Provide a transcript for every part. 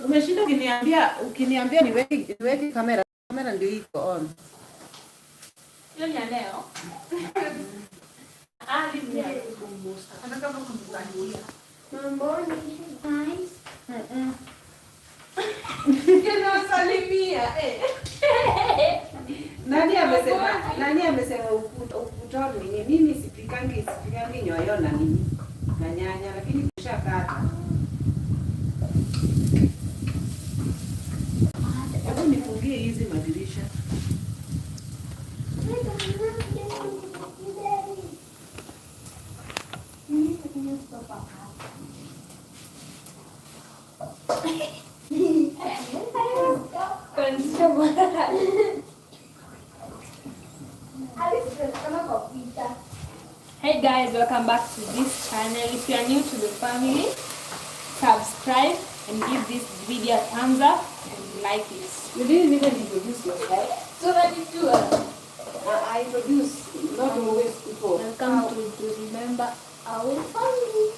Umeshinda ukiniambia niweke kamera. Kamera ndio iko on. Hiyo ni leo. Kumbusta. Anataka kumbuka. Mambo ni nice. Kena salimia. Nani amesema ukutoni ni mimi sipikangi nyoyo na nini? Na nyanya lakini kushakata. Hebu nifungie hizi madirisha. Hey guys, welcome back to this channel. If you are new to the family, subscribe and give this video a thumbs up and like it. You didn't even introduce yourself. So that you do. I introduce, not always people. Welcome to remember our family.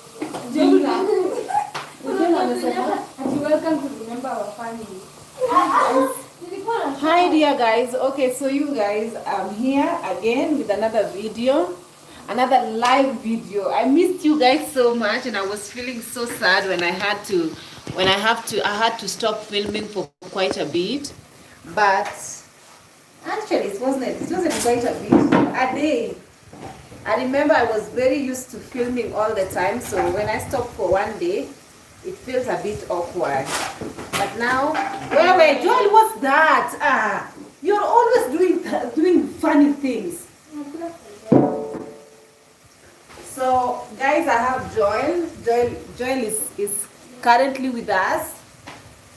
Welcome to remember our family. Hi dear guys. Okay, so you guys, I'm here again with another video, another live video. I missed you guys so much and I was feeling so sad when I had to stop filming for quite a bit. But actually it wasn't quite a bit. A day. I remember I was very used to filming all the time, so when I stopped for one day, it feels a bit awkward. But now, wait, Joel, what's that? You're always doing funny things. So, guys, I have Joel. Joel is currently with us,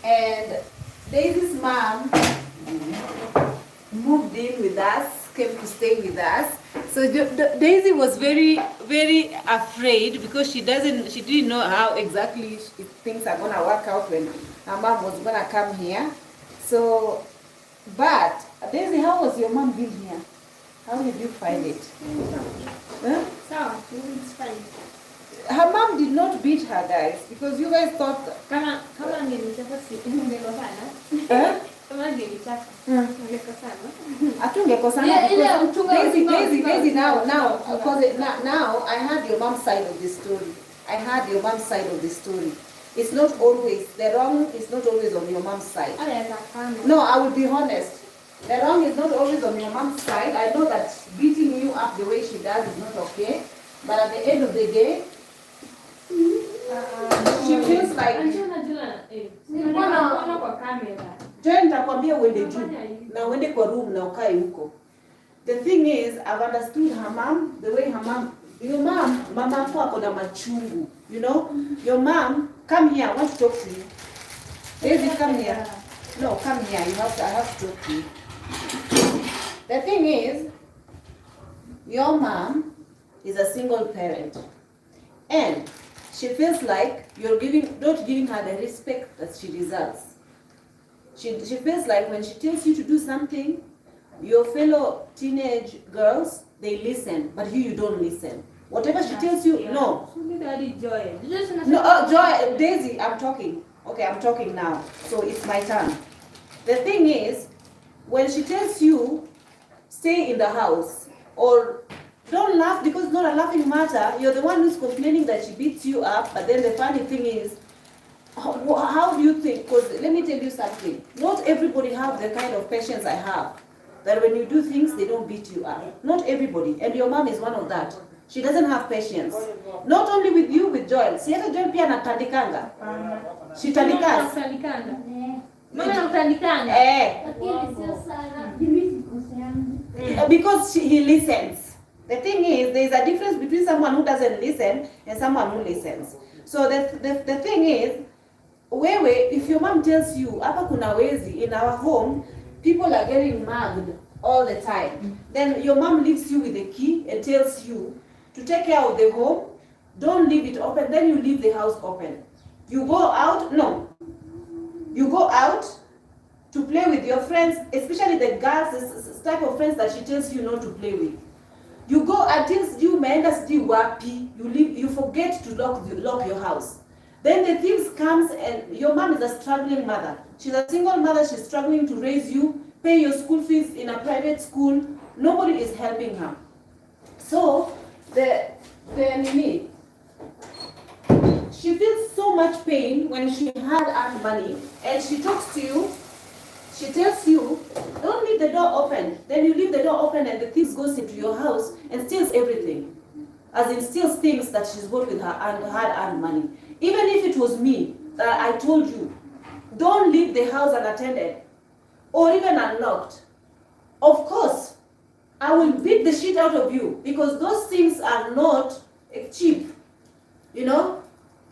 and Daisy's mom moved in with us, came to stay with us. So Daisy was very, very afraid because she didn't know how exactly things are gonna work out when her mom was gonna come here. So, but Daisy, how was your mom being here? How did you find it? Huh? So, it's fine. Her mom did not beat her, guys, because you guys thought. Kama Atungekosana because Daisy now because now I heard your mom's side of the story. It's not always the wrong is not always on your mom's side. No, I will be honest. The wrong is not always on your mom's side. I know that beating you up the way she does is not okay, but at the end of the day, she feels like Joy, nitakwambia uende juu na uende kwa room na ukae huko. The thing is, I've understood her mom, the way her mom, your mom, mama yako ako na machungu, you know? Your mom, come here, I want to talk to you. Daisy, come here. No, come here, I have to talk to you. The thing is, your mom is a single parent. And she feels like you're not giving her the respect that she deserves. She feels like when she tells you to do something, your fellow teenage girls, they listen, but you don't listen. Whatever she tells you, no. No, Joy, Daisy, I'm talking. Okay, I'm talking now. So it's my turn. The thing is, when she tells you, stay in the house, or don't laugh because it's not a laughing matter, you're the one who's complaining that she beats you up, but then the funny thing is, how do you think? Because let me tell you something. Not everybody have the kind of patience I have. That when you do things, they don't beat you up. Not everybody. And your mom is one of that. She doesn't have patience. Not only with you, with Joel. Si hata Joel pia anatandikanga. She tandikas. Because he listens. The thing is, there is a difference between someone who doesn't listen and someone who listens. So the thing is, if your mom tells you, hapa kuna wezi, in our home, people are getting mugged all the time. Then your mom leaves you with the key and tells you to take care of the home, don't leave it open, then you leave the house open. You go out to play with your friends, especially the girls, this type of friends that she tells you not to play with. You go until you meenda sijui wapi, you forget to lock your house. Then the thieves comes and your mom is a struggling mother. She's a single mother, she's struggling to raise you, pay your school fees in a private school. Nobody is helping her. So Nini, she feels so much pain when she had earned money and she talks to you, she tells you, don't leave the door open. Then you leave the door open and the thief goes into your house and steals everything. As in steals things that she's bought with her and had earned money. Even if it was me that I told you, don't leave the house unattended or even unlocked. Of course, I will beat the shit out of you because those things are not cheap. You know,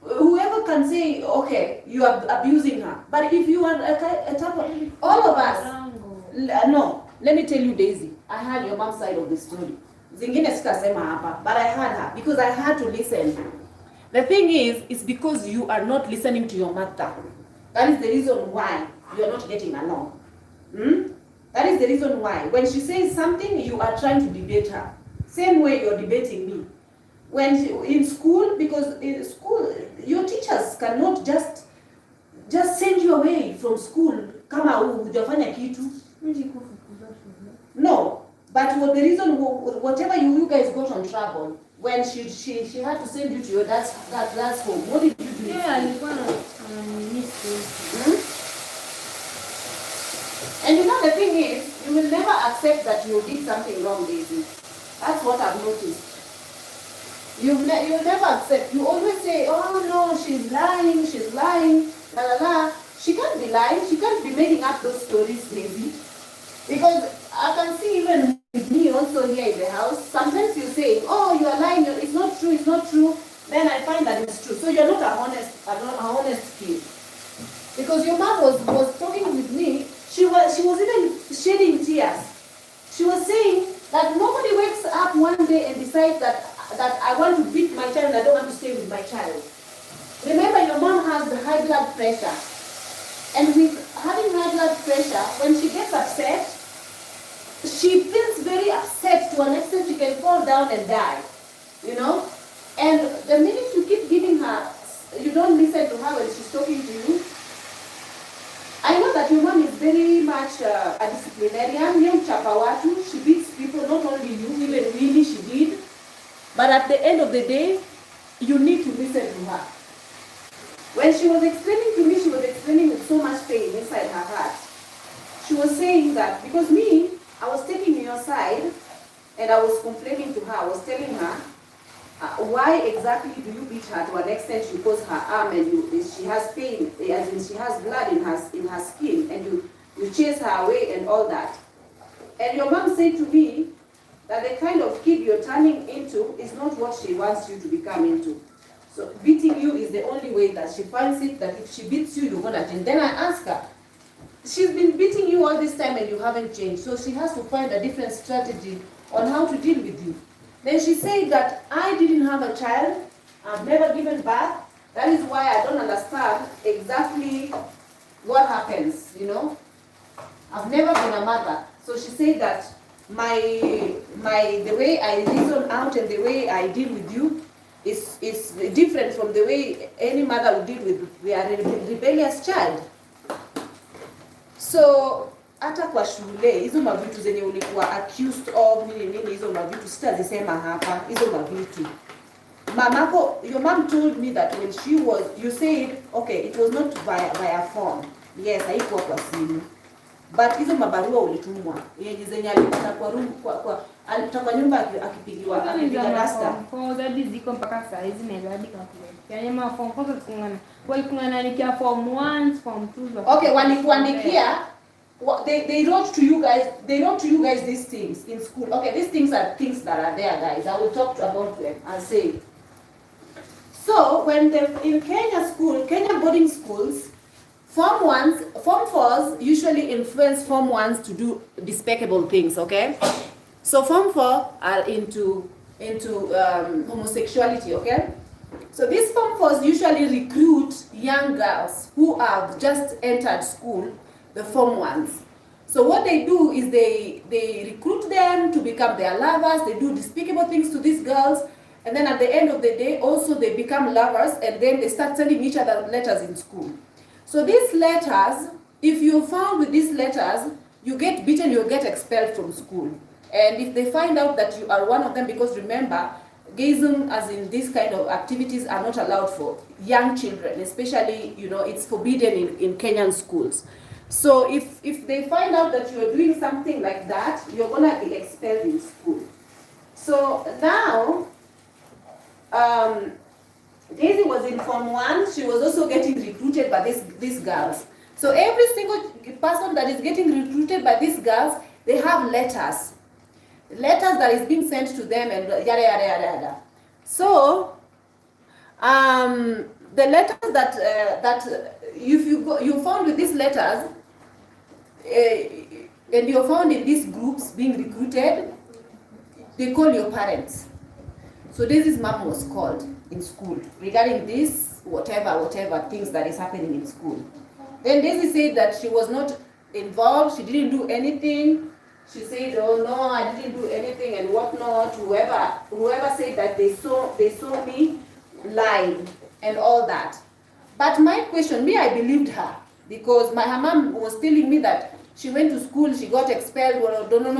whoever can say, okay, you are abusing her. But if you are a type of, all of us, no, let me tell you, Daisy, I had your mom's side of the story. Zingine sitasema hapa, but I had her because I had to listen. The thing is, it's because you are not listening to your mother. That is the reason why you are not getting along. That is the reason why. When she says something, you are trying to debate her. Same way you're debating me. When in school, because in school, your teachers cannot just send you away from school. Kama hujafanya kitu. No, but what the reason, whatever you guys got on trouble, when she had to send you to your dad's home, what did you do? Yeah, and you know the thing is, you will never accept that you did something wrong, Daisy. That's what I've noticed. You'll never accept. You always say, oh no, she's lying, la la la. She can't be lying. She can't be making up those stories, Daisy. Because I can see even with me also here in the house, sometimes you say, oh, you are lying, it's not true. Then I find that it's true. So you're not a honest kid. Because your mom was talking with me, she was even shedding tears. She was saying that nobody wakes up one day and decides that I want to beat my child and I don't want to stay with my child. Remember, your mom has the high blood pressure. And with having high blood pressure, when she gets upset, she feels very upset to an extent she can fall down and die. You know? And the minute you keep giving her, you don't listen to her when she's talking to you. I know that your mom is very much a disciplinarian, young chapawatu. She beats people, not only you, even Winnie she did. But at the end of the day, you need to listen to her. When she was explaining to me, she was explaining with so much pain inside her heart. She was saying that, because me, I was taking your side, and I was complaining to her, I was telling her, why exactly do you beat her to an extent she pulls her arm and she has pain, as in she has blood in her skin, and you chase her away and all that. And your mom said to me that the kind of kid you're turning into is not what she wants you to become into. So beating you is the only way that she finds it, that if she beats you, you're gonna change. Then I ask her, she's been beating you all this time and you haven't changed, so she has to find a different strategy on how to deal with you. Then she said that I didn't have a child, I've never given birth, that is why I don't understand exactly what happens, you know. I've never been a mother. So she said that the way I reason out and the way I deal with you is different from the way any mother would deal with their rebellious child. So hata kwa shule hizo mavitu zenye ulikuwa accused of nini hizo mavitu sitazisema hapa, hizo mavitu. Mamako, your mom told me that when she was, you said, okay, it was not via phone. Yes, haikuwa kwa simu. But hizo mabarua ulitumwa. Yenye zenye alipata kwa room kwa nyumba akipigiwa dasta. Kwa zaidi ziko mpaka saa hizi naweza hadi calculate. Yaani ma form kwanza tukungana. Walikuwa form 1, form 2. Okay, walikuandikia they wrote to you guys these things in school. Okay, these things are things that are there, guys. I will talk about them and say. So when in Kenya boarding schools, Form 4s usually influence Form 1s to do despicable things, okay? So Form 4 are into homosexuality, okay? So these Form 4s usually recruit young girls who have just entered school, the Form 1s. So what they do is they recruit them to become their lovers, they do despicable things to these girls, And then at the end of the day, also they become lovers, and then they start sending each other letters in school. So these letters, if you're found with these letters, you get beaten, you get expelled from school. And if they find out that you are one of them, because remember, gayism, as in these kind of activities, are not allowed for young children, especially, it's forbidden in Kenyan schools. So if they find out that you're doing something like that, you're gonna be expelled in school. So now, Daisy was in Form 1, she was also getting recruited by these girls. So every single person that is getting recruited by these girls, they have letters that is being sent to them, and yada yada yada yada. So the letters that if you found with these letters, and you're found in these groups being recruited, they call your parents. So Daisy's mom was called in school regarding this whatever things that is happening in school. Then Daisy said that she was not involved, she didn't do anything. She said, oh no, I didn't do anything and whatnot. Whoever said that they saw me lying and all that. But my question, I believed her, because her mom was telling me that she went to school, she got expelled. Well, no,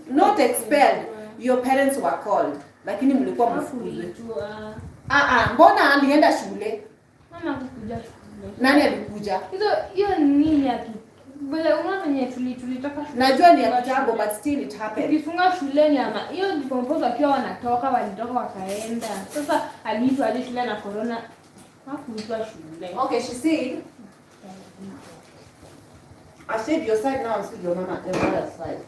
not expelled. Your parents were called. Lakini mlikuwa mfukuzwe. Mbona alienda shule? Mama kukuja shule. Nani alikuja? Hiyo nini ya vile unafanya tulitoka shule. Najua ni ya kitambo, but still it happened. Tulifunga shuleni ama hiyo decompose wakiwa walitoka wakaenda. Sasa aliitwa hadi shule na corona. Hakuitwa shule. Okay, she said, I said your side now, I said your mother's side.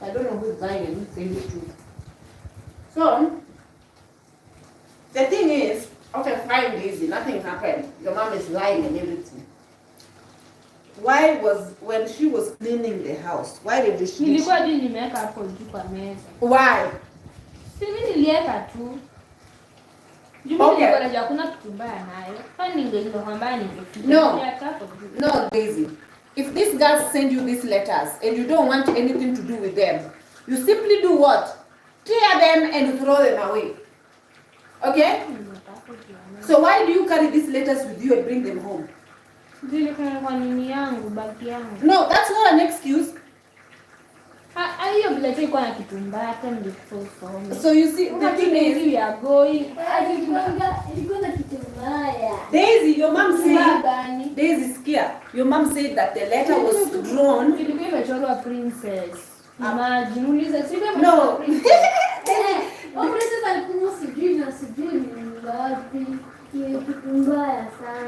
I don't know who's lying and who's saying the truth. So, the thing is, okay, fine, Daisy, nothing happened. Your mom is lying and everything. When she was cleaning the house, why did she? Nilikuwa nimeweka hapo juu kwa meza. Why? Mimi niliweka tu. Okay. No, Daisy. If these girls send you these letters and you don't want anything to do with them, you simply do what? Tear them and throw them away. Okay? So why do you carry these letters with you and bring them home? No, that's not an excuse. So you see, the thing is, we are going. Daisy, your mom said, Daisy scared. Your mom said that the letter was drawn. Princess. No.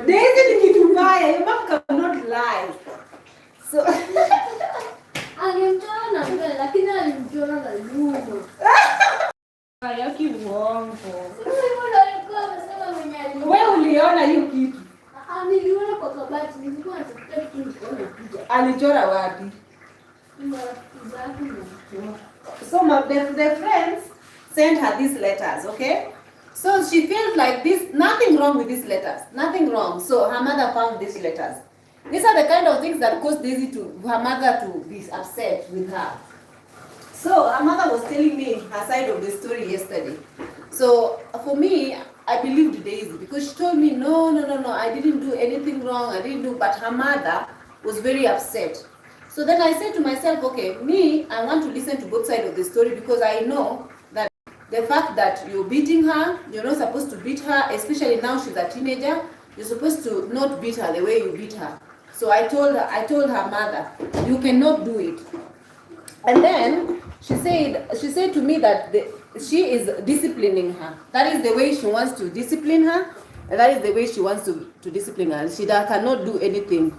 Daisy ni kitu mbaya. Your mom cannot lie. So wewe uliona hiyo kitu? Niliona kwa kabati, nilikuwa natafuta kitu nikaona kuja. Alichora wapi? So the friends sent her these letters, okay? So she felt like this, nothing wrong with these letters, nothing wrong. So her mother found these letters. These are the kind of things that caused Daisy her mother to be upset with her. So her mother was telling me her side of the story yesterday. So for me, I believed Daisy because she told me, no, I didn't do anything wrong, but her mother was very upset. So then I said to myself, okay, I want to listen to both sides of the story because I know that the fact that you're beating her, you're not supposed to beat her, especially now she's a teenager, you're supposed to not beat her the way you beat her. So I told her mother, you cannot do it. And then she said to me that she is disciplining her. That is the way she wants to discipline her, and that is the way she wants to discipline her. She cannot do anything.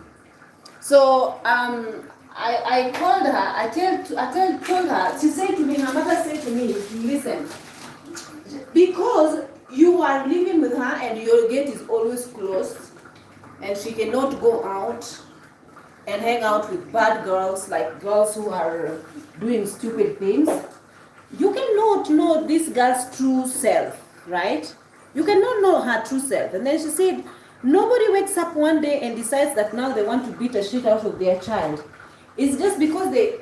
So I called her. I told her. She said to me, her mother said to me, listen, because you are living with her and your gate is always closed, and she cannot go out and hang out with bad girls, like girls who are doing stupid things. You cannot know this girl's true self, right? You cannot know her true self. And then she said, nobody wakes up one day and decides that now they want to beat a shit out of their child. It's just because the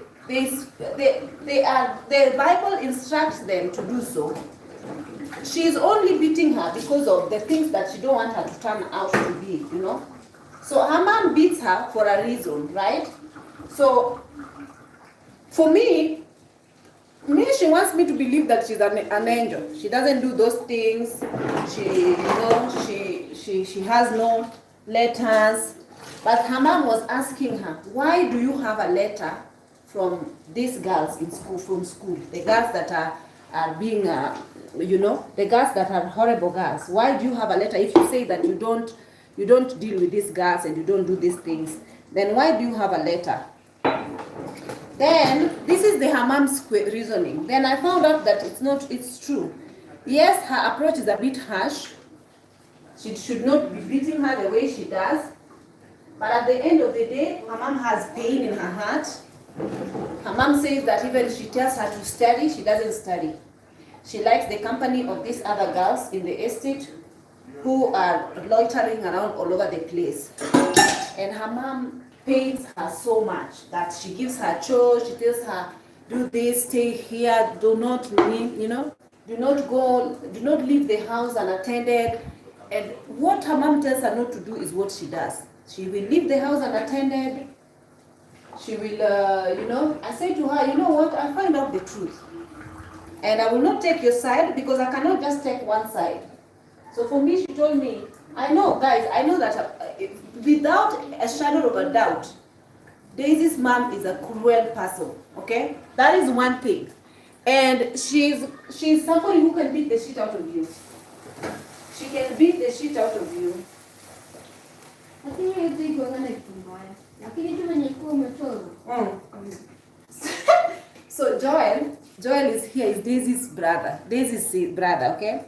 Bible instructs them to do so. she's only beating her because of the things that she don't want her to turn out to be, you know. So her mom beats her for a reason, right? So for me, she wants me to believe that she's an angel. She doesn't do those things. She has no letters. But her mom was asking her, why do you have a letter from these girls in school, from school, the girls that are being, the girls that are horrible girls? Why do you have a letter if you say that you don't deal with these girls and you don't do these things? Then why do you have a letter? Then this is her mom's reasoning. Then I found out that it's true. Yes, her approach is a bit harsh. She should not be beating her the way she does. But at the end of the day, her mom has pain in her heart. Her mom says that even if she tells her to study, she doesn't study. She likes the company of these other girls in the estate who are loitering around all over the place. And her mom pains her so much that she gives her chores, she tells her, do this, stay here, do not leave, do not leave the house unattended. And what her mom tells her not to do is what she does. She will leave the house unattended. She will, I say to her, you know what, I'll find out the truth. And I will not take your side because I cannot just take one side. So for me, she told me, I know, guys, I know that without a shadow of a doubt, Daisy's mom is a cruel person, okay? That is one thing. And she's somebody who can beat the shit out of you. She can beat the shit out of you. Lakini hiyo iko ngana kitu mbaya. Lakini tu mwenye kuwa umechora. So Joel is here, is Daisy's brother, okay?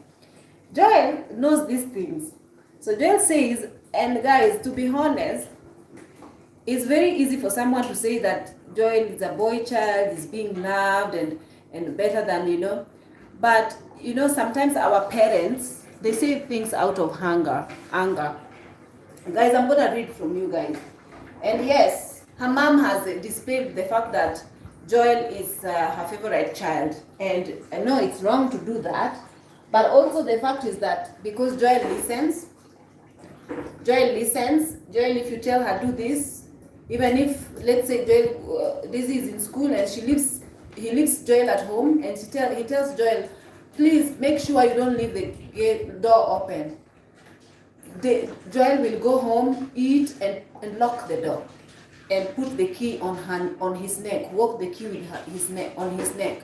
Joel knows these things. So Joel says, and guys, to be honest, it's very easy for someone to say that Joel is a boy child, is being loved and better than, but sometimes our parents, they say things out of anger. Guys, I'm gonna read from you guys. And yes, her mom has displayed the fact that Joel is her favorite child. And I know it's wrong to do that. But also the fact is that because Joel listens, Joel, if you tell her do this, even if, let's say, Daisy is in school and he leaves Joel at home, and he tells Joel, please make sure you don't leave the door open. Joel will go home, eat, and lock the door, and put the key on his neck, walk the key with on his neck.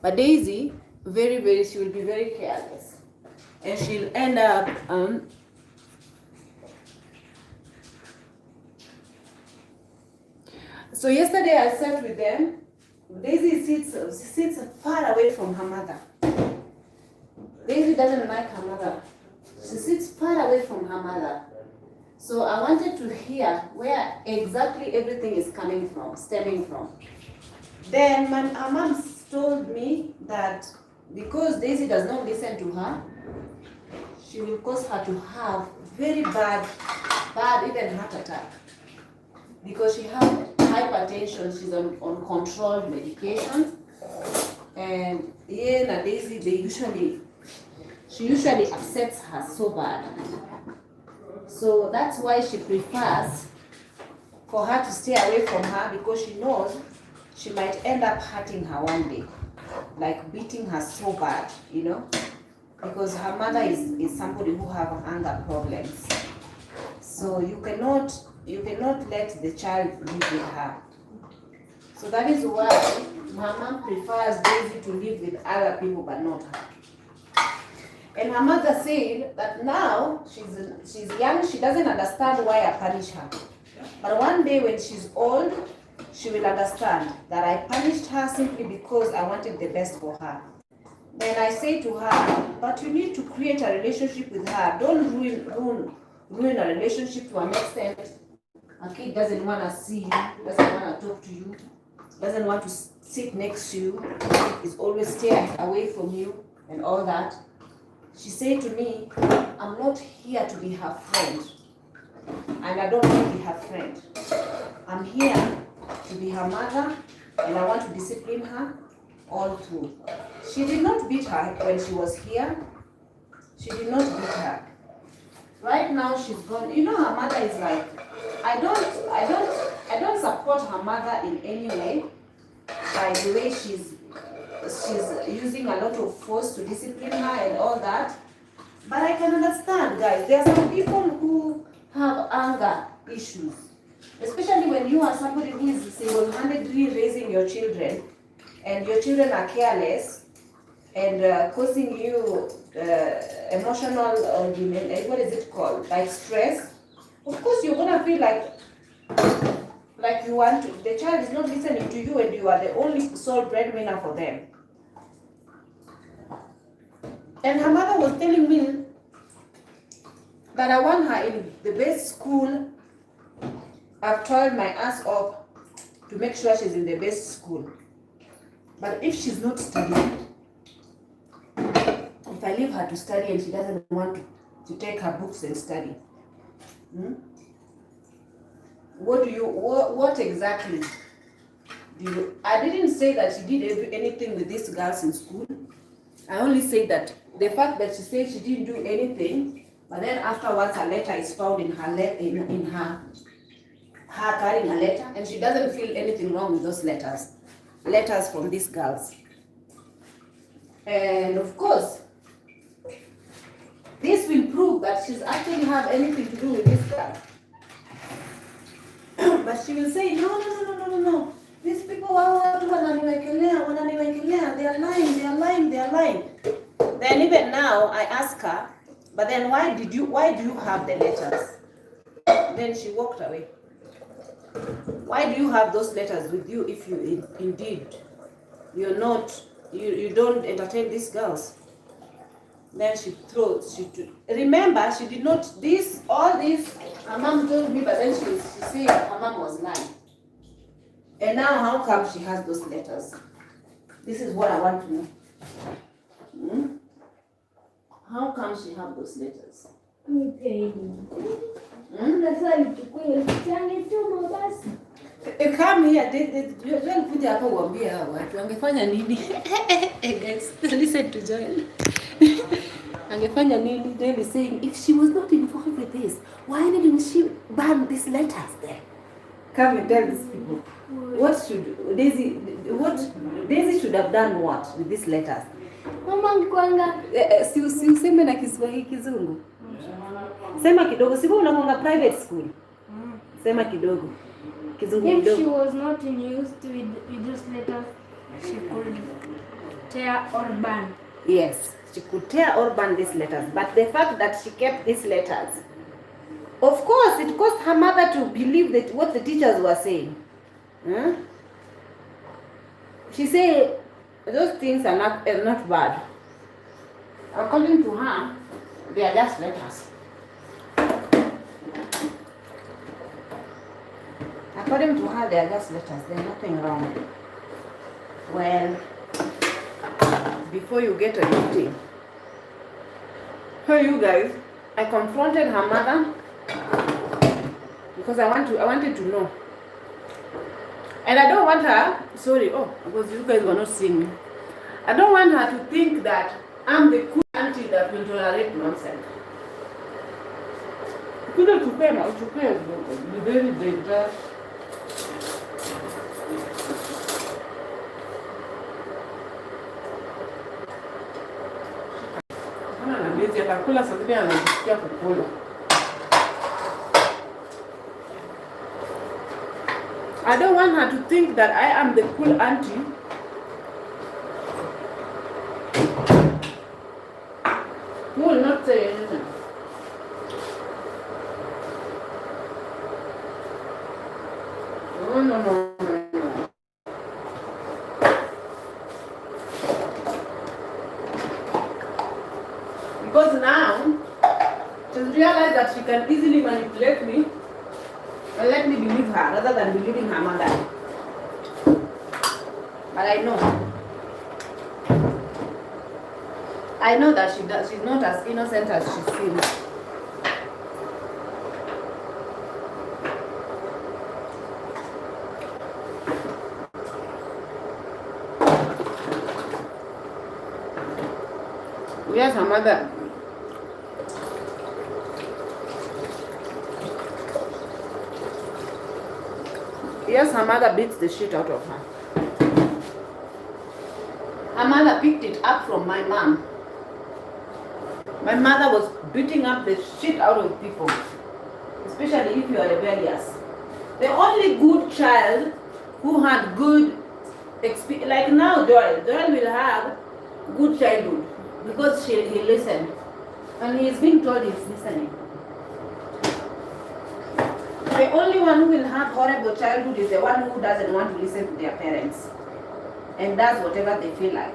But Daisy, she will be very careless, and she'll end up So yesterday I sat with them. Daisy sits far away from her mother. Daisy doesn't like her mother. She sits far away from her mother. So I wanted to hear where exactly everything is stemming from. Then her mom told me that because Daisy does not listen to her, she will cause her to have very bad even heart attack. Because she has hypertension, she's on controlled medication. And Ian and Daisy, she usually upsets her so bad. So that's why she prefers for her to stay away from her, because she knows she might end up hurting her one day, like beating her so bad, because her mother is somebody who have anger problems. So you cannot let the child live with her. So that is why my mom prefers Daisy to live with other people but not her. And her mother said that now she's young, she doesn't understand why I punish her. But one day when she's old, she will understand that I punished her simply because I wanted the best for her. Then I say to her, but you need to create a relationship with her. Don't ruin a relationship to an extent. A kid doesn't want to see you, doesn't want to talk to you, doesn't want to sit next to you, is always staying away from you and all that. She said to me, I'm not here to be her friend, and I don't want to be her friend. I'm here to be her mother, and I want to discipline her all through. She did not beat her when she was here, She did not beat her. Right now she's gone. You know, her mother is like, I don't support her mother in any way by the way she's using a lot of force to discipline her and all that. But I can understand, guys. There are some people who have anger issues, especially when you are somebody who is single-handedly raising your children, and your children are careless and causing you emotional argument. What is it called? Like stress. Of course, you're gonna feel like you want to. The child is not listening to you, and you are the only sole breadwinner for them. And her mother was telling me that I want her in the best school. I've toiled my ass off to make sure she's in the best school. But if she's not studying, if I leave her to study and she doesn't want to take her books and study, what exactly do you? I didn't say that she did anything with these girls in school. I only say that the fact that she said she didn't do anything, but then afterwards a letter is found in her her carrying a letter, and she doesn't feel anything wrong with those letters from these girls. And of course, this will prove that she's actually have anything to do with this girl. But she will say, no. These people wananiwekelea, they are lying. Then even now I ask her, but then why do you have the letters? Then she walked away. Why do you have those letters with you if you indeed you don't entertain these girls? Then remember, she did not, all this, her mom told me, but then she said her mom was lying. And now how come she has those letters? This is what I want to know. How come she have those letters? Come here, kuja hapa uambie hawa watu angefanya nini? Guys, listen to Joel. Angefanya nini? Joel is saying, if she was not involved with this, why didn't she burn these letters there? Come and tell these people. Daisy should have done what with these letters? Mama nkwanga si useme na Kiswahili Kizungu. Sema kidogo, sivyo unakwanga private school. Sema kidogo. Kizungu kidogo. If she was not used with those letters, she could tear or burn. Yes, she could tear or burn these letters. But the fact that she kept these letters, of course, it caused her mother to believe that what the teachers were saying. She said those things are not bad. According to her, they are just letters. According to her, they are just letters. There's nothing wrong. Well, before you get a meeting, hey you guys, I confronted her mother because I wanted to know. And I don't want her, because you guys were not seeing me. I don't want her to think that I'm the cool auntie that will tolerate nonsense. Kuja tupema, uchukue very dangerous. Atakula sasa anajisikia kukula. I don't want her to think that I am the cool auntie who will not say anything. No. Because now she's realized that she can easily manipulate me and let me believe her rather than believing her mother. But I know that she's not as innocent as she seems. Yes, her mother Yes, her mother beats the shit out of her. Her mother picked it up from my mom. My mother was beating up the shit out of people, especially if you are rebellious. The only good child who had good experience, like now Joel will have good childhood because he listened. And he is being told he's listening. The only one who will have horrible childhood is the one who doesn't want to listen to their parents and does whatever they feel like.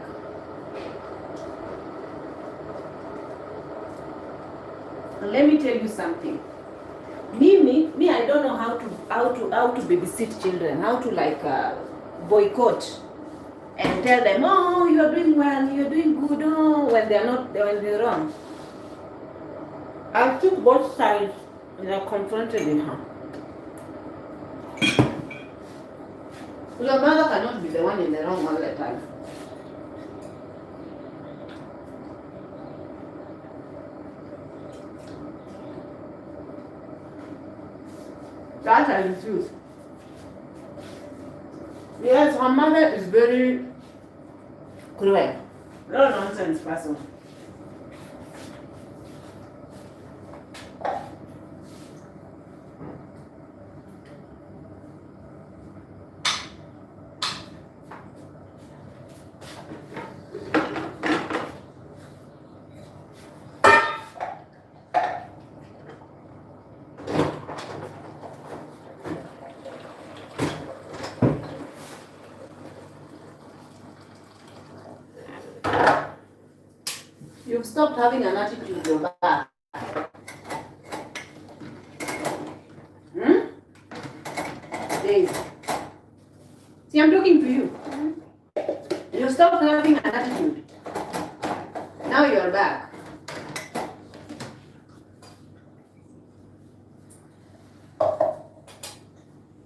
And let me tell you something. Me, I don't know how to babysit children, how to like boycott and tell them, oh, you're doing well, you're doing good, oh, when they're wrong. I took both sides and I confronted her. Your mother cannot be the one in the wrong all the time. That I refuse. Yes, her mother is very cruel. No nonsense person. You've stopped having an attitude you're bad. Daisy. See, I'm talking to you. You stopped having an attitude. Now you're back.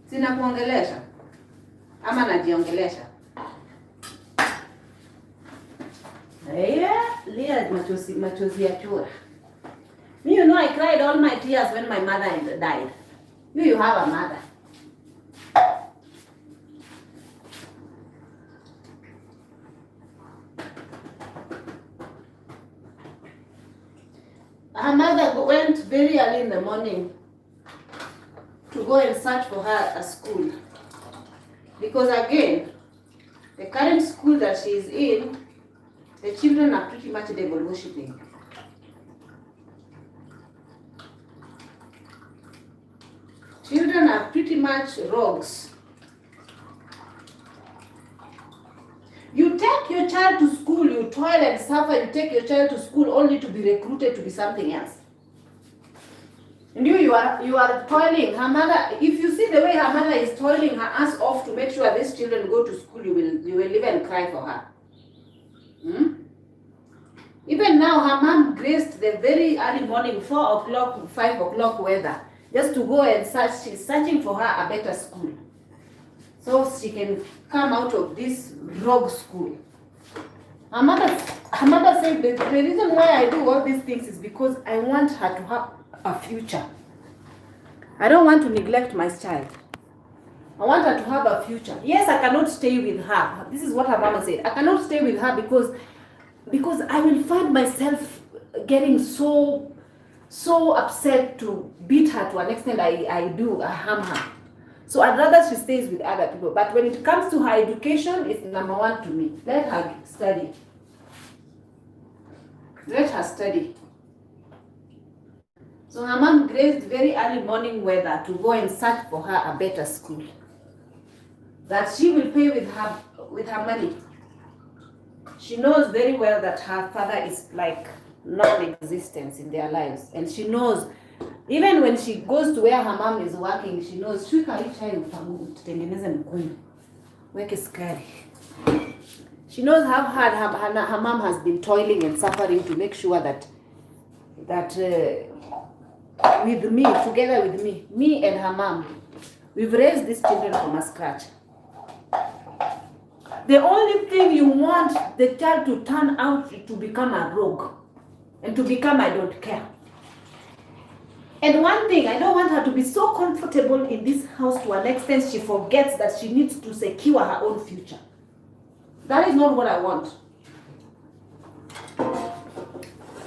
Sina kuongelesha ama najiongelesha? Lia machozi ya chura. Me, you know, I cried all my tears when my mother died. You have a mother. Her mother went very early in the morning to go and search for her a school. Because again, the current school that she is in, the children are pretty much devil worshipping. Children are pretty much rogues. You take your child to school, you toil and suffer, you take your child to school only to be recruited to be something else. And you are toiling. Her mother, if you see the way her mother is toiling her ass off to make sure these children go to school, you will live and cry for her. Even now, her mom graced the very early morning, 4 o'clock, 5 o'clock weather, just to go and search. She's searching for her a better school, so she can come out of this rogue school. Her mother said that the reason why I do all these things is because I want her to have a future. I don't want to neglect my child. I want her to have a future. Yes, I cannot stay with her. This is what her mama said. I cannot stay with her because I will find myself getting so upset to beat her to an extent I harm her. So I'd rather she stays with other people. But when it comes to her education, it's number one to me. Let her study. Let her study. So her mom graced very early morning weather to go and search for her a better school that she will pay with her money. She knows very well that her father is like non-existence in their lives, and she knows even when she goes to where her mom is working, she knows she knows how hard her mom has been toiling and suffering to make sure that with me, together with me and her mom, we've raised these children from a scratch. The only thing you want the child to turn out to become a rogue and to become I don't care. And one thing, I don't want her to be so comfortable in this house to an extent she forgets that she needs to secure her own future. That is not what I want.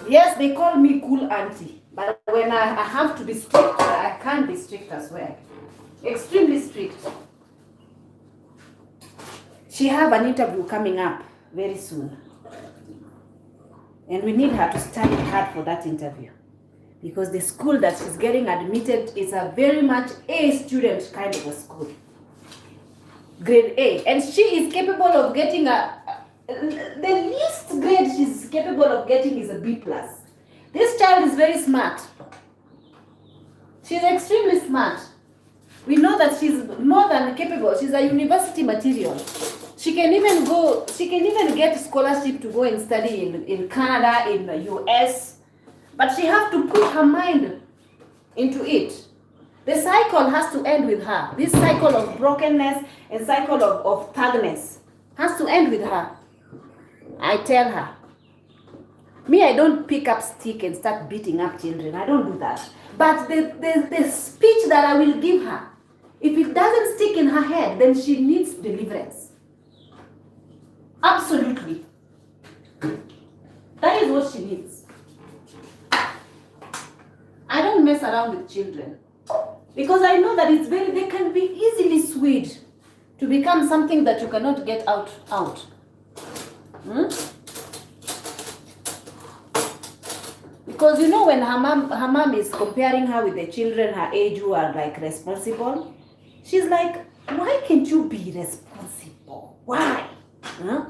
Yes, they call me cool auntie, but when I have to be strict, I can't be strict as well. Extremely strict. She have an interview coming up very soon. And we need her to study hard for that interview. Because the school that she's getting admitted is a very much A student kind of a school. Grade A. And she is capable of getting the least grade she's capable of getting is a B+. This child is very smart. She's extremely smart. We know that she's more than capable. She's a university material. She can even get scholarship to go and study in Canada, in the US. But she has to put her mind into it. The cycle has to end with her. This cycle of brokenness and cycle of thugness has to end with her. I tell her. Me, I don't pick up stick and start beating up children. I don't do that. But the speech that I will give her, if it doesn't stick in her head, then she needs deliverance. Absolutely. That is what she needs. I don't mess around with children. Because I know that they can be easily swayed to become something that you cannot get out. Because you know when her mom is comparing her with the children her age who are like responsible, she's like, why can't you be responsible? Why? Huh?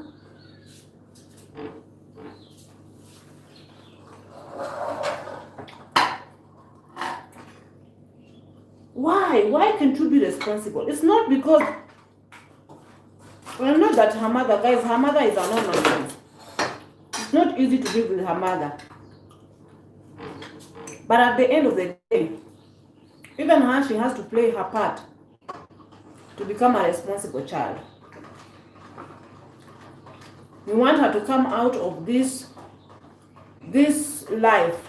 Why can't you be responsible? It's not because, well, not that her mother, guys, her mother is a no-nonsense. It's not easy to live with her mother. But at the end of the day, even her, she has to play her part to become a responsible child. We want her to come out of this life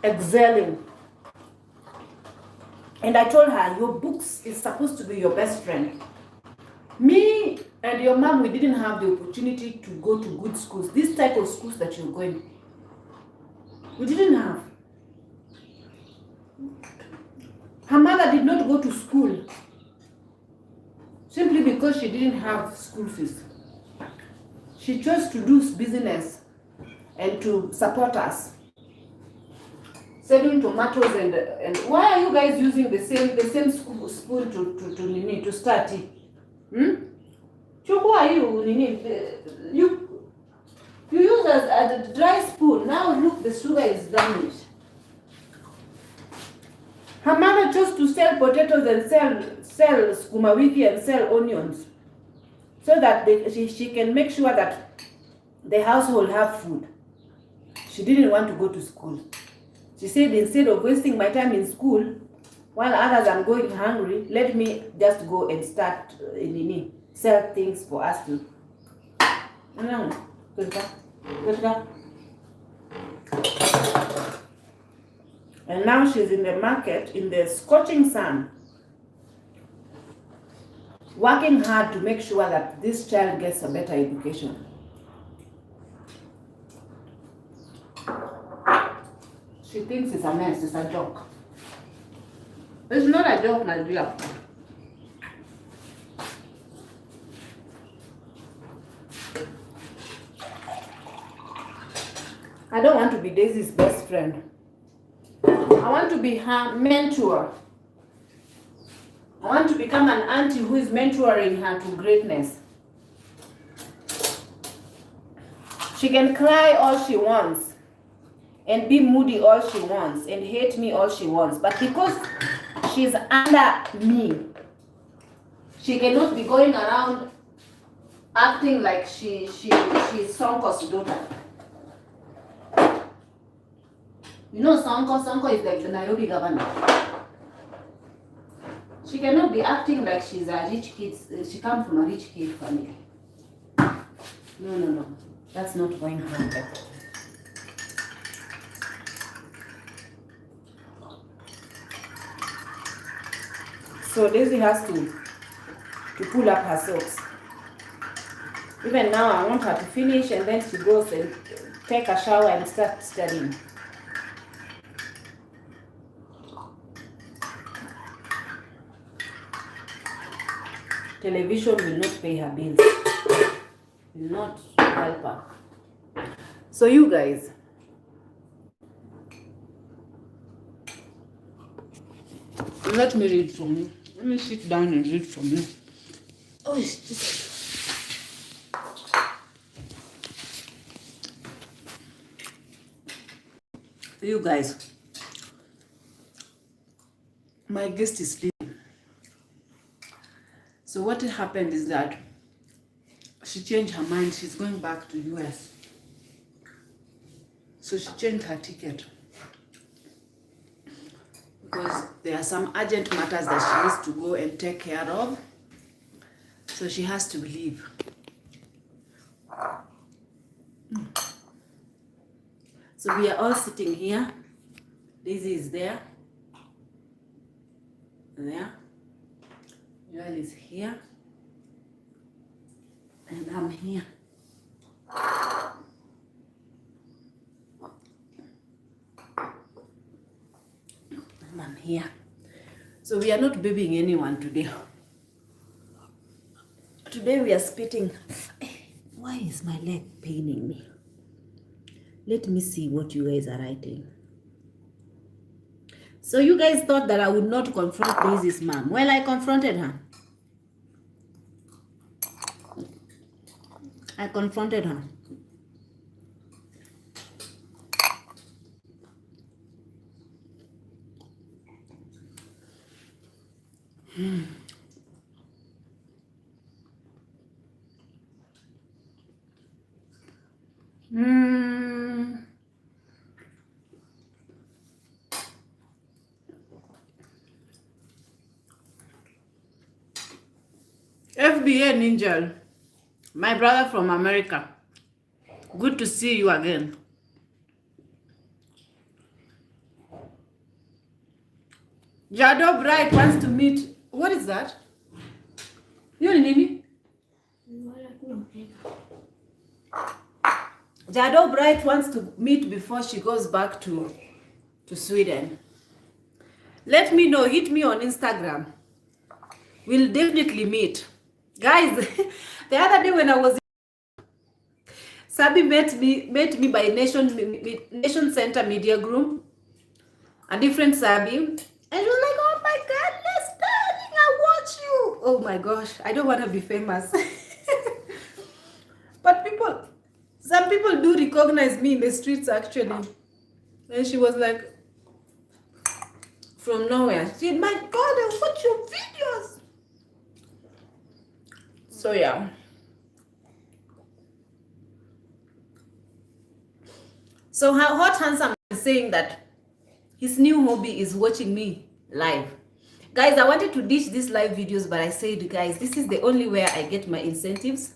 excelling. And I told her, your books is supposed to be your best friend. Me and your mom, we didn't have the opportunity to go to good schools. This type of schools that you're going, we didn't have. Her mother did not go to school simply because she didn't have school fees. She chose to do business and to support us. Selling tomatoes and why are you guys using the same spoon to start it? Why you use a dry spoon. Now look, the sugar is damaged. Her mother chose to sell potatoes and sell sukuma wiki and sell onions, so that she can make sure that the household have food. She didn't want to go to school. She said, instead of wasting my time in school, while others are going hungry, let me just go and start sell things for us to. And now she's in the market, in the scorching sun, working hard to make sure that this child gets a better education. She thinks it's a mess, it's a joke. It's not a joke, my dear. I don't want to be Daisy's best friend. I want to be her mentor. I want to become an auntie who is mentoring her to greatness. She can cry all she wants and be moody all she wants and hate me all she wants. But because she's under me, she cannot be going around acting like she's Sonko's daughter. You know Sonko is like the Nairobi governor. She cannot be acting like she's a rich kid. She comes from a rich kid family. No. That's not going to happen. So Daisy has to pull up her socks. Even now, I want her to finish and then she goes and take a shower and start studying. Television will not pay her bills, will not help her. So you guys, let me read from you. Let me sit down and read from you. Oh, it's just... You guys, my guest is sleeping. So what happened is that she changed her mind. She's going back to US. So she changed her ticket because there are some urgent matters that she needs to go and take care of. So she has to leave. So we are all sitting here. Daisy is there. There. Joel is here. And I'm here. And I'm here. So we are not babying anyone today. Today we are spitting. Why is my leg paining me? Let me see what you guys are writing. So you guys thought that I would not confront Daisy's mom. Well, I confronted her. I confronted her. FBA Ninja, my brother from America. Good to see you again. Jado Bright wants to meet. What is that? You ni nini? Jado Bright wants to meet before she goes back to Sweden. Let me know. Hit me on Instagram. We'll definitely meet. Guys, the other day when I was Sabi met me by Nation Center Media Group, a different Sabi, and she was like, oh my God, let's study, I watch you. Oh my gosh, I don't want to be famous. But some people do recognize me in the streets actually. And she was like, from nowhere, she said, my God, I watch your videos. So yeah. So Hot Handsome is saying that his new hobby is watching me live. Guys, I wanted to ditch these live videos, but I said, guys, this is the only way I get my incentives.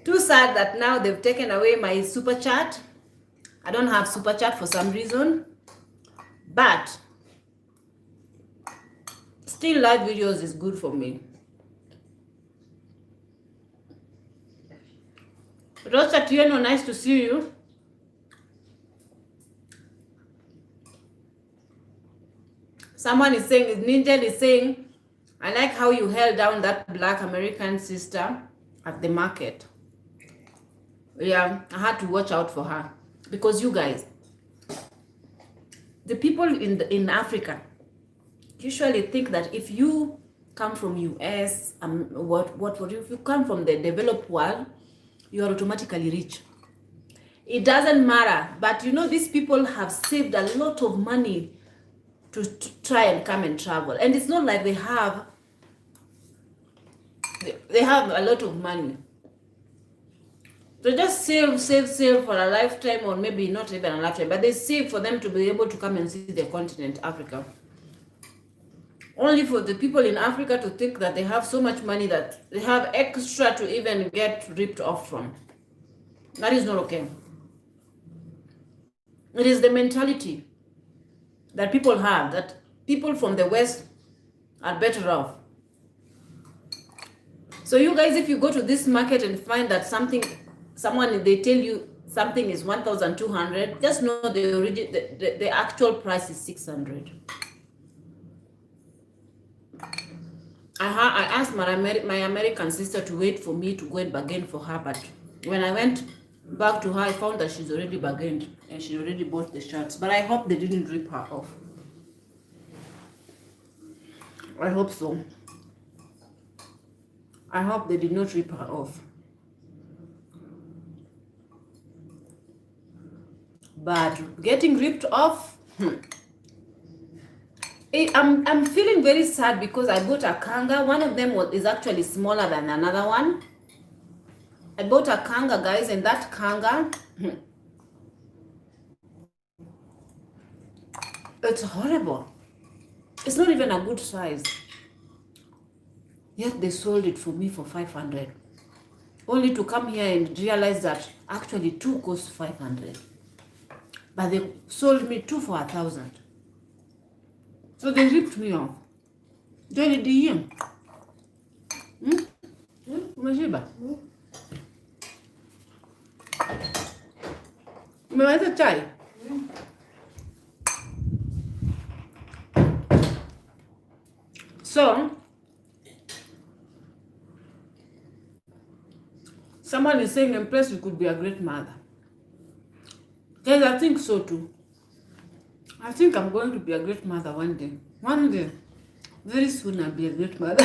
Too sad that now they've taken away my super chat. I don't have super chat for some reason. But still, live videos is good for me. Rosa Tieno, nice to see you. Someone is saying, Ninja is saying, I like how you held down that black American sister at the market. Yeah, I had to watch out for her. Because you guys, the people in Africa usually think that if you come from US, if you come from the developed world, you are automatically rich. It doesn't matter. But you know, these people have saved a lot of money to try and come and travel. And it's not like they have a lot of money. They just save for a lifetime, or maybe not even a lifetime, but they save for them to be able to come and see the continent, Africa. Only for the people in Africa to think that they have so much money that they have extra to even get ripped off from. That is not okay. It is the mentality that people have, that people from the West are better off. So you guys, if you go to this market and find that they tell you something is 1,200, just know the actual price is 600. I asked my American sister to wait for me to go and bargain for her, but when I went back to her, I found that she's already bargained and she already bought the shirts. But I hope they didn't rip her off. I hope so. I hope they did not rip her off. But getting ripped off, I'm feeling very sad because I bought a kanga. One of them is actually smaller than another one. I bought a kanga, guys, and that kanga, it's horrible. It's not even a good size. Yet they sold it for me for 500. Only to come here and realize that actually 2 cost 500. But they sold me 2 for 1,000. So they ripped me off. Johnny, do you? Umeshiba? Umeweza chai? So, someone is saying Empress, you could be a great mother. Guys, I think so too. I think I'm going to be a great mother one day. One day. Very soon I'll be a great mother.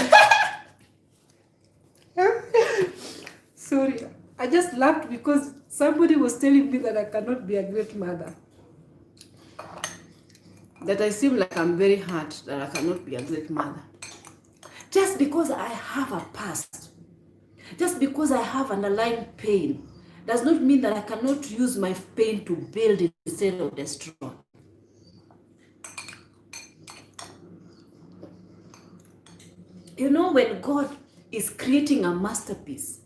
Sorry. I just laughed because somebody was telling me that I cannot be a great mother. That I seem like I'm very hurt that I cannot be a great mother. Just because I have a past, just because I have underlying pain, does not mean that I cannot use my pain to build instead of destroy. You know, when God is creating a masterpiece,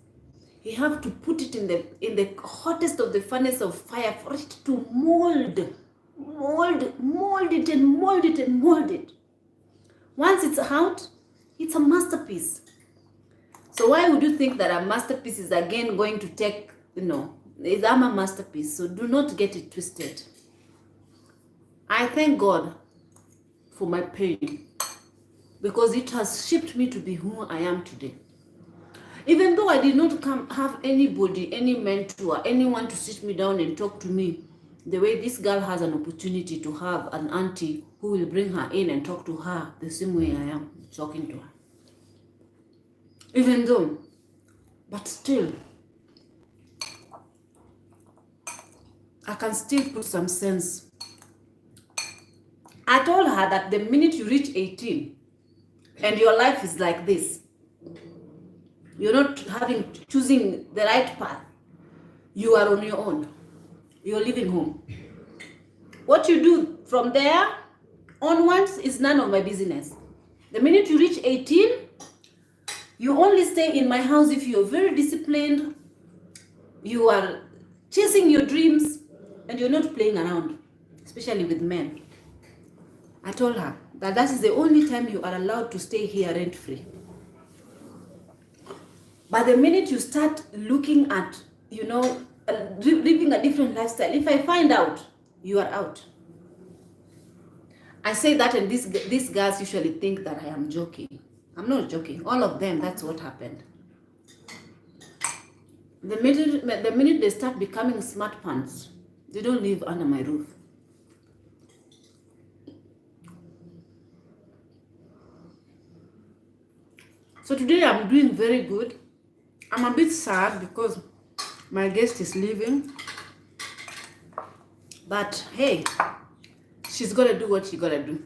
He have to put it in the hottest of the furnace of fire for it to mold it. Once it's out, it's a masterpiece. So why would you think that a masterpiece is again going to take, I'm a masterpiece, so do not get it twisted. I thank God for my pain because it has shaped me to be who I am today. Even though I did not have anybody, any mentor, anyone to sit me down and talk to me the way this girl has an opportunity to have an auntie who will bring her in and talk to her the same way I am talking to her. Even though, but still, I can still put some sense. I told her that the minute you reach 18 and your life is like this, you're not choosing the right path, you are on your own. You're leaving home. What you do from there onwards is none of my business. The minute you reach 18, you only stay in my house if you're very disciplined, you are chasing your dreams, and you're not playing around, especially with men. I told her that is the only time you are allowed to stay here rent-free. But the minute you start looking at, living a different lifestyle, if I find out, you are out. I say that, and these guys usually think that I am joking. I'm not joking. All of them, that's what happened. The minute they start becoming smart pants, they don't live under my roof. So today I'm doing very good. I'm a bit sad because my guest is leaving. But hey, she's got to do what she got to do.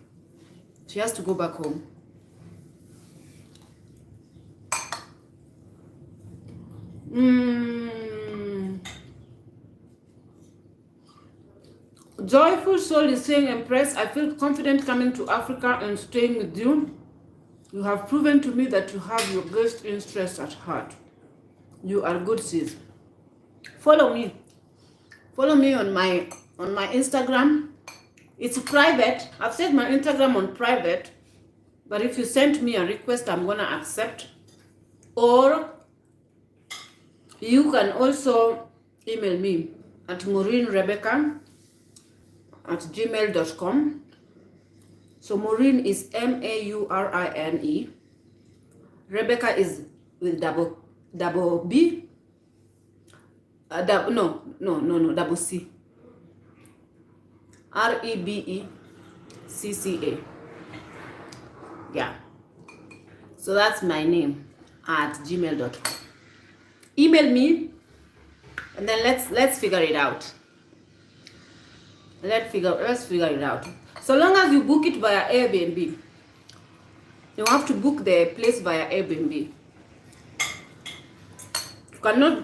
She has to go back home. Joyful Soul is saying, Empress, I feel confident coming to Africa and staying with you. You have proven to me that you have your best interests at heart. You are good, sis. Follow me. Follow me on my Instagram. It's private. I've set my Instagram on private. But if you send me a request, I'm gonna accept. Or you can also email me at maureenrebecca@gmail.com. So Maureen is Maurine. Rebecca is with double B. Double C. REBECCA. Yeah. So that's my name at gmail.com. Email me and then let's figure it out. Let's figure it out. So long as you book it via Airbnb. You have to book the place via Airbnb. You cannot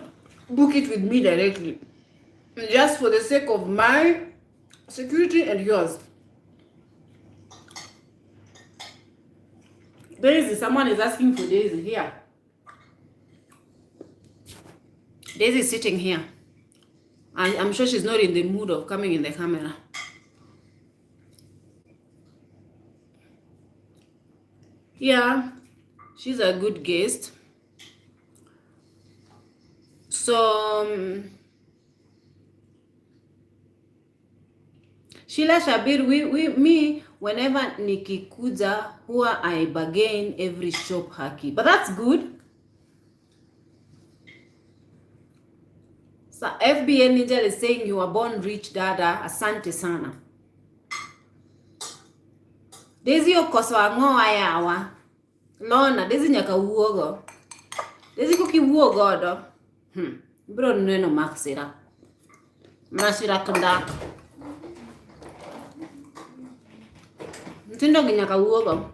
book it with me directly. Just for the sake of my security and yours. Daisy, someone is asking for Daisy here. Daisy is sitting here. I'm sure she's not in the mood of coming in the camera. Yeah, she's a good guest. So, Sheila Shabir, me, whenever nikikuja, huwa I bargain every shop haki. But that's good. So FBN Ninja is saying you are born rich, dada. Asante sana. Daisy okoso angoa yawa. Lona, Daisy nyaka uogo. Daisy kuki uogo do. Bro neno maksira. Masira kanda. Ntindo nyaka uogo.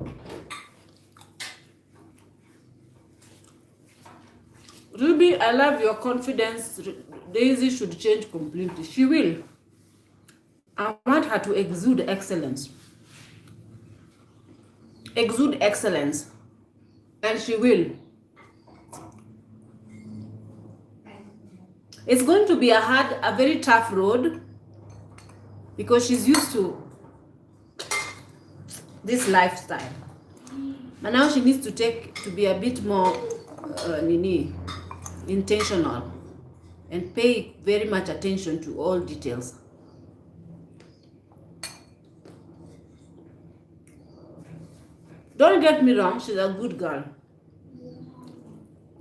Ruby, I love your confidence. Daisy should change completely. She will. I want her to exude excellence. Exude excellence. And she will. It's going to be a very tough road because she's used to this lifestyle. And now she needs to be a bit more intentional and pay very much attention to all details. Don't get me wrong, she's a good girl.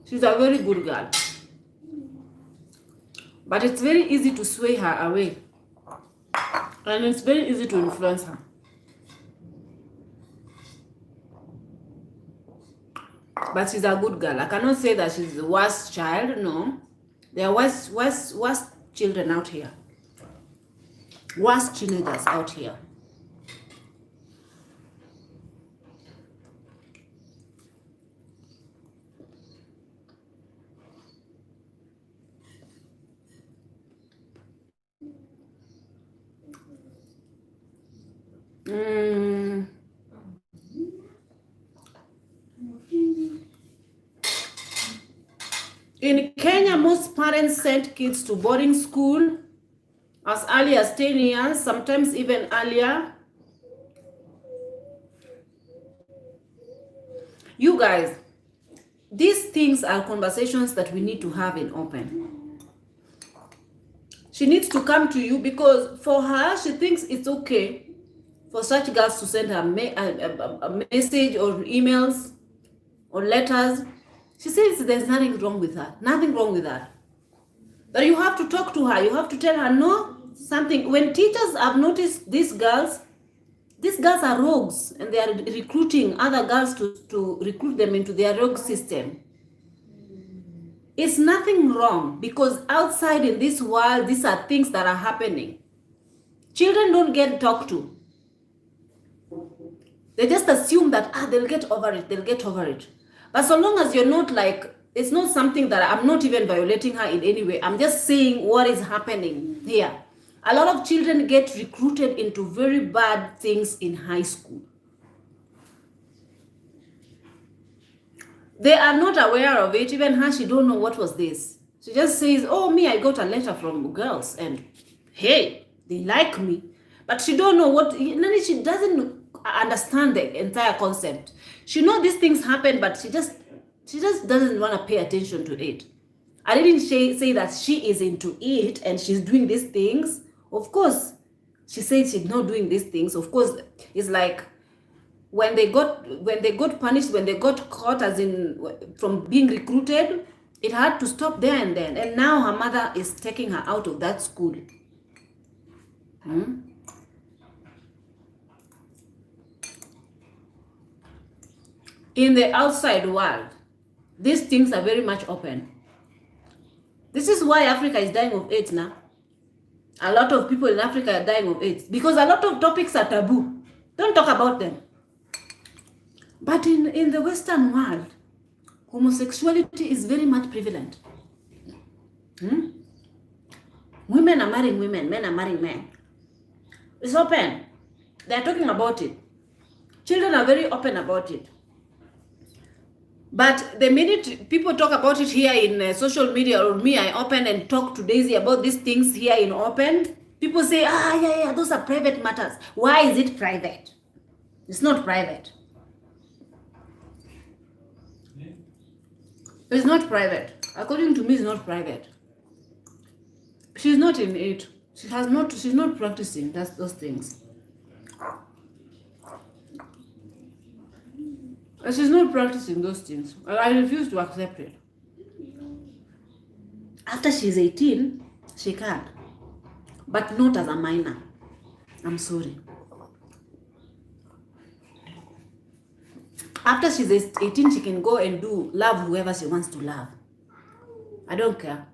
She's a very good girl. But it's very easy to sway her away. And it's very easy to influence her. But she's a good girl. I cannot say that she's the worst child, no. There are worst children out here. Worst teenagers out here. In Kenya, most parents send kids to boarding school as early as 10 years, sometimes even earlier. You guys, these things are conversations that we need to have in open. She needs to come to you because for her, she thinks it's okay for such girls to send her a message or emails or letters. She says there's nothing wrong with that. Nothing wrong with that. But you have to talk to her. You have to tell her, no, something. When teachers have noticed these girls are rogues and they are recruiting other girls to recruit them into their rogue system. It's nothing wrong because outside in this world, these are things that are happening. Children don't get talked to. They just assume that, they'll get over it. But so long as you're not it's not something that I'm not even violating her in any way. I'm just saying what is happening here. A lot of children get recruited into very bad things in high school. They are not aware of it. Even her, she don't know what was this. She just says, oh, me, I got a letter from girls and hey, they like me. But she don't know what, she doesn't understand the entire concept. She know these things happen, but she just doesn't want to pay attention to it. I didn't say that she is into it and she's doing these things. Of course, she said she's not doing these things. Of course, it's like when they got punished, when they got caught, as in from being recruited, it had to stop there and then. And now her mother is taking her out of that school. In the outside world, these things are very much open. This is why Africa is dying of AIDS now. A lot of people in Africa are dying of AIDS because a lot of topics are taboo. Don't talk about them. But in the Western world, homosexuality is very much prevalent. Women are marrying women, men are marrying men. It's open. They're talking about it. Children are very open about it. But the minute people talk about it here in social media, or me, I open and talk to Daisy about these things here in open, people say, yeah, those are private matters. Why is it private? It's not private. It's not private. According to me, it's not private. She's not in it. She's not practicing those things. She's not practicing those things. I refuse to accept it. After she's 18, she can. But not as a minor. I'm sorry. After she's 18, she can go and love whoever she wants to love. I don't care.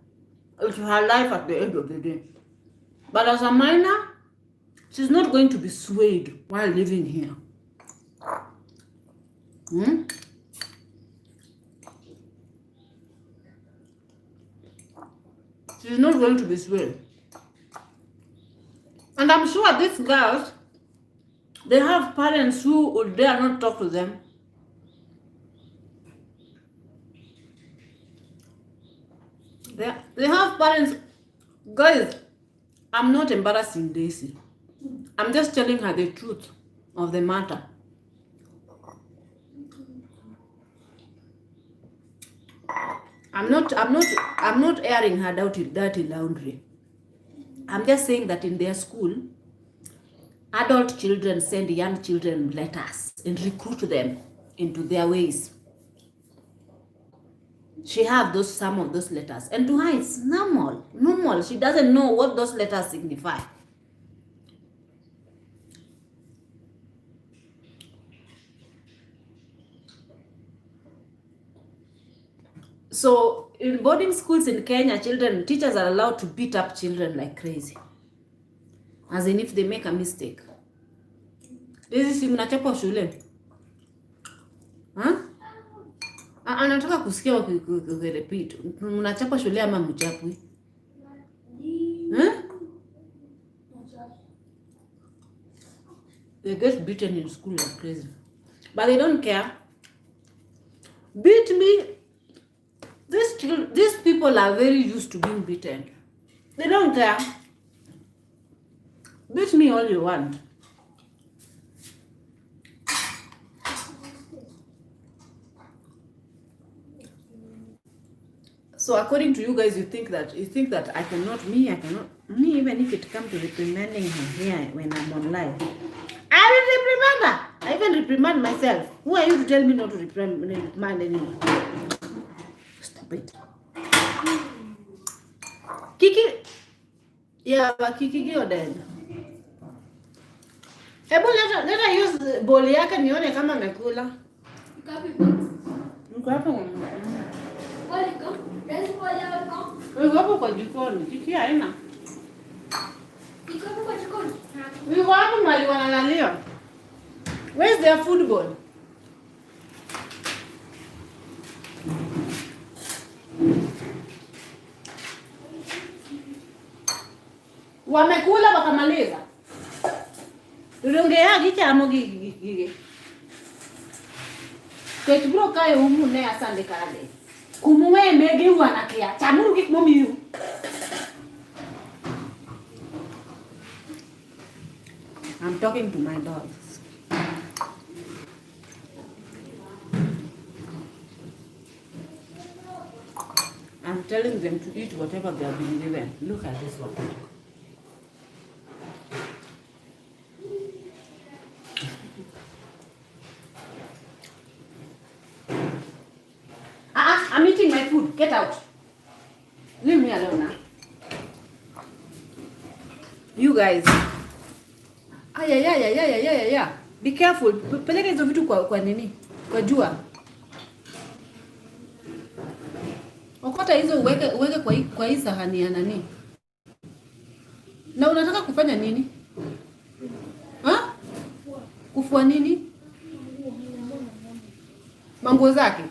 It's her life at the end of the day. But as a minor, she's not going to be swayed while living here. She's not going to be swayed. And I'm sure these girls, they have parents who would dare not talk to them. They have parents. Guys, I'm not embarrassing Daisy. I'm just telling her the truth of the matter. I'm not airing her dirty laundry. I'm just saying that in their school, adult children send young children letters and recruit them into their ways. She have some of those letters, and to her it's normal. She doesn't know what those letters signify. So in boarding schools in Kenya, teachers are allowed to beat up children like crazy, as in if they make a mistake. Hizi si mnachapa shule? Anataka kusikia repeat. Mnachapa shule ama mchapwi? They get beaten in school like crazy. But they don't care. Beat me. These people are very used to being beaten. They don't care. Beat me all you want. So according to you guys, you think that I cannot, even if it comes to reprimanding her here when I'm on live, I will reprimand her. I even reprimand myself. Who are you to tell me not to reprimand anyone? Stop it. Kiki, yeah, but Kiki Gioden. Hebu leta use bowl yake nione kama amekula. Niko hapo. Wewe hapo kwa jikoni, Kiki haina. Iko hapo kwa jikoni. Wewe hapo mali wanalalia. Where's their food bowl? Wamekula wakamaliza. Urongea gicha amogi. Ketbro kai umu ne asande kale. Kumuwe mege wanakia. Chamuru gik momiu. I'm talking to my dogs. I'm telling them to eat whatever they have been given. Look at this one. I'm eating my food. Get out. Leave me alone now. You guys. Yeah. Be careful. Peleka hizo vitu kwa nini? Kwa jua. Okota hizo uweke kwa hii sahani ya nani? Na unataka kufanya nini? Ha? Kufua nini? Manguo zake.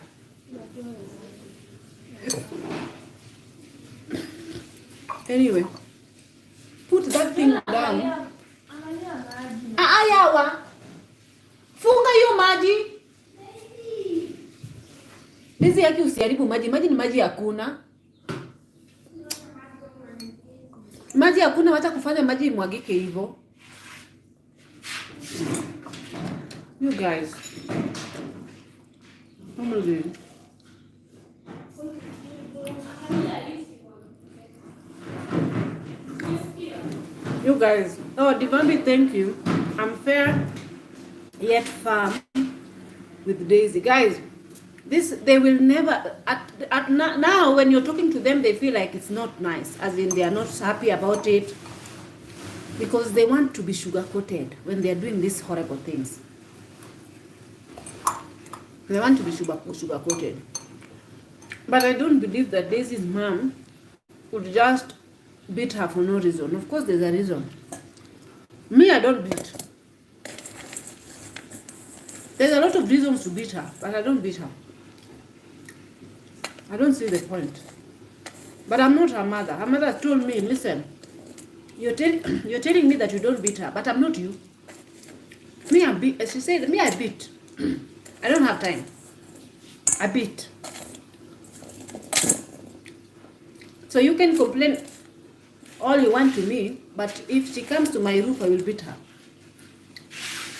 Anyway, put that thing down. Yawa. Funga hiyo maji. Hizi yake usiharibu maji. Maji ni maji hakuna. Maji hakuna, wacha kufanya maji imwagike hivyo. You guys. You guys, Divambi, thank you. I'm fair yet firm with Daisy. Guys, they will never, now when you're talking to them, they feel like it's not nice, as in they are not happy about it, because they want to be sugar-coated when they are doing these horrible things. They want to be sugar-coated. But I don't believe that Daisy's mom would just beat her for no reason. Of course, there's a reason. Me, I don't beat. There's a lot of reasons to beat her, but I don't beat her. I don't see the point. But I'm not her mother. Her mother told me, listen, you're telling me that you don't beat her, but I'm not you. Me, I beat. She said, me, I beat. I don't have time. I beat. So you can complain all you want to me, but if she comes to my roof, I will beat her.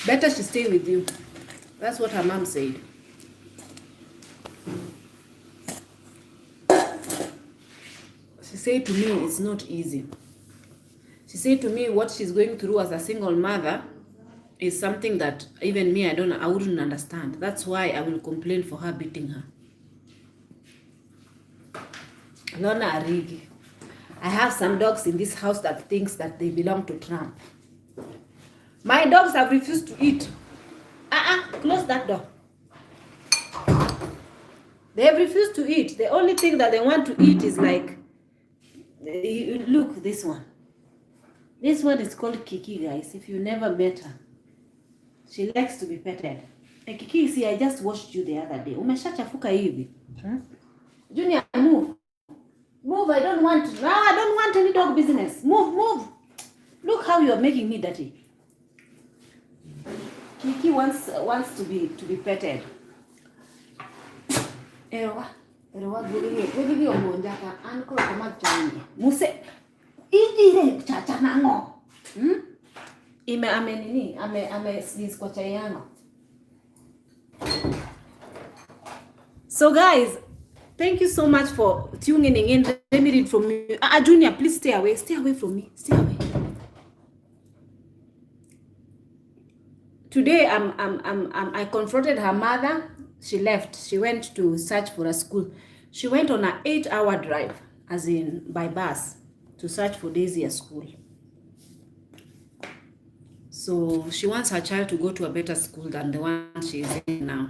Better she stay with you. That's what her mom said. She said to me, it's not easy. She said to me, what she's going through as a single mother is something that even me, I wouldn't understand. That's why I will complain for her beating her. Lona Arigi. I have some dogs in this house that thinks that they belong to Trump. My dogs have refused to eat. Close that door. They have refused to eat. The only thing that they want to eat is like, look, this one. This one is called Kiki, guys. If you never met her, she likes to be petted. And Kiki, see, I just watched you the other day. Umeshachafuka hivi. Junior, move. Move, I don't want any dog business. Move. Look how you are making me dirty. Kiki wants to be petted. Ewa gili omonja ka anko kama chani. Muse idire chacha nango. Ame sneeze kwa chai yangu. So guys, thank you so much for tuning in. Let me read from you. Junior, please stay away. Stay away from me. Stay away. Today, I confronted her mother. She left. She went to search for a school. She went on an 8-hour drive, as in by bus, to search for Daisy a school. So she wants her child to go to a better school than the one she is in now.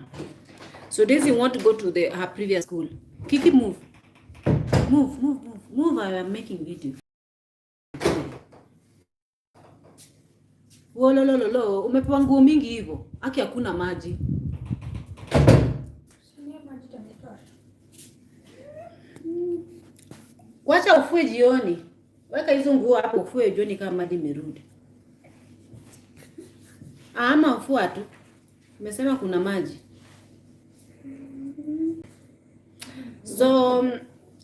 So Daisy wants to go to her previous school. Kiki, move. Move. I am making video. Wolololo, umepewa nguo mingi hivyo. Haki hakuna maji. Wacha ufue jioni. Weka hizo nguo hapo ufue jioni kama maji merudi. Ama ufua tu. Umesema kuna maji. So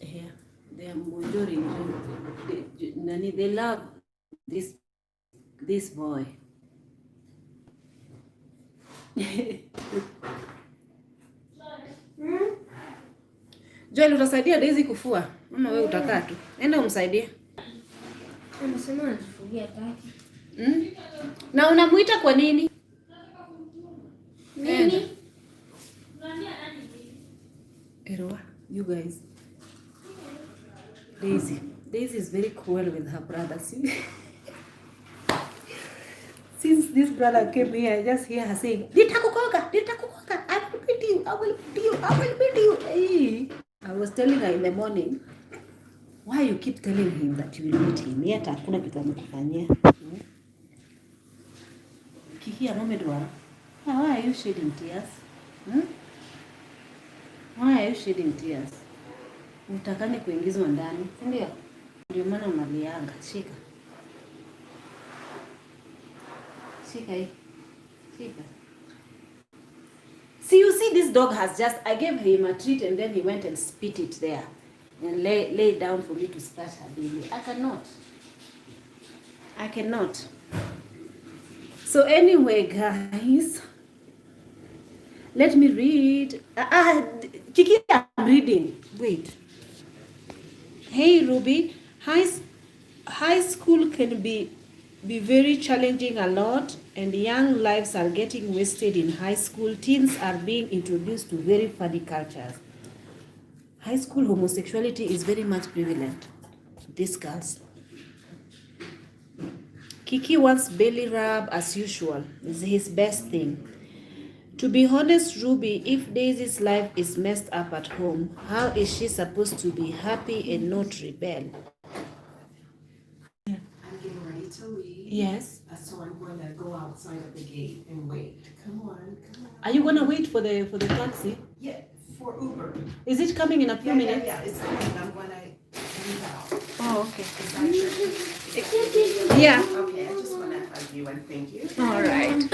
yeah, they are monitoring. They love this boy. Joel, utasaidia Daisy kufua? Mama wewe utakaa tu. Enda umsaidie. Anasema anafugia taki. Na unamuita kwa nini? Nini? Erwa, you guys. Daisy is very cruel with her brother. See? Since this brother came here, I just hear her saying, Nitakukoka, I will beat you, I will beat you. Hey. I was telling her in the morning, why you keep telling him that you will beat him? Yet hakuna kitu amekufanyia. Kiki anomedwa. Why are you shedding tears? Why are you shedding tears? Utakani kuingizwa ndani, ndio? Ndio maana unalianga. Shika. Shika hii. Shika. See, you see, this dog has just, I gave him a treat and then he went and spit it there and lay down for me to scratch her baby. I cannot. So anyway, guys, let me read. Kiki, I'm reading. Wait. Hey, Ruby. High school can be very challenging a lot, and young lives are getting wasted in high school. Teens are being introduced to very funny cultures. High school homosexuality is very much prevalent. These girls. Kiki wants belly rub as usual. It's his best thing. To be honest, Ruby, if Daisy's life is messed up at home, how is she supposed to be happy and not rebel? I'm getting ready to leave. Yes. So I'm going to go outside of the gate and wait. Come on. Are you gonna wait for the taxi? Yeah, for Uber. Is it coming in a few minutes? Yeah, it's coming. I'm going to leave out. Oh, okay. Is that your... Yeah. Okay, I just want to hug you and thank you. All right.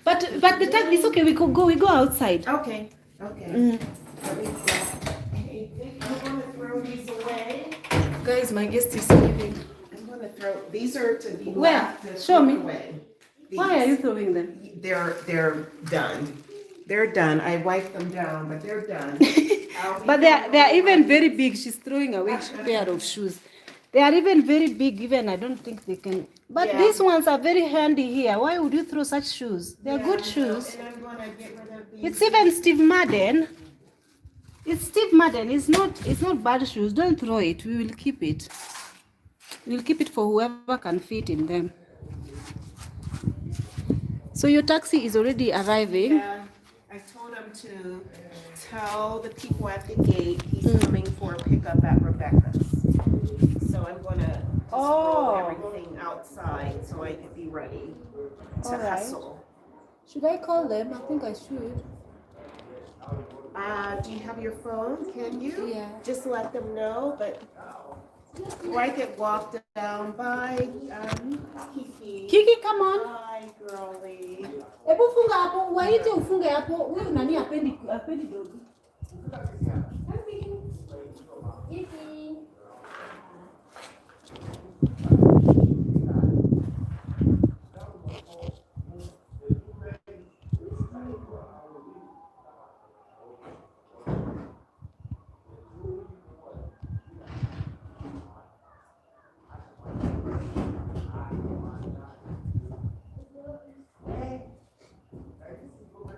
But the taxi is okay. We go outside. Okay. Mm. Hey, I'm going to throw these away. Guys, my guest is leaving. I'm going to throw... These are to be Where? left to Show throw me. away. Why are you throwing them? They're done. They're done. I wiped them down, but they're done. But they are even very big. She's throwing away a pair of shoes. They are even very big. Even I don't think they can. But Yeah. these ones are very handy here. Why would you throw such shoes? They're Yeah, good I know, shoes. and I'm going to get rid of these. It's even Steve Madden. It's Steve Madden. It's not bad shoes. Don't throw it. We will keep it. We'll keep it for whoever can fit in them. So your taxi is already arriving. Yeah, I told him to tell the people at the gate he's coming for a pickup at Rebecca's. So I'm going to throw everything outside so I can be ready to All right. hustle. Should I call them? I think I should. Do you have your phone? Can you? Yeah. Just let them know, but or I could walk down by Kiki. Kiki, come on. Hi, girlie. Hebu funga hapo, waite ufunge hapo. Huyu nani apendi dogo. Kiki.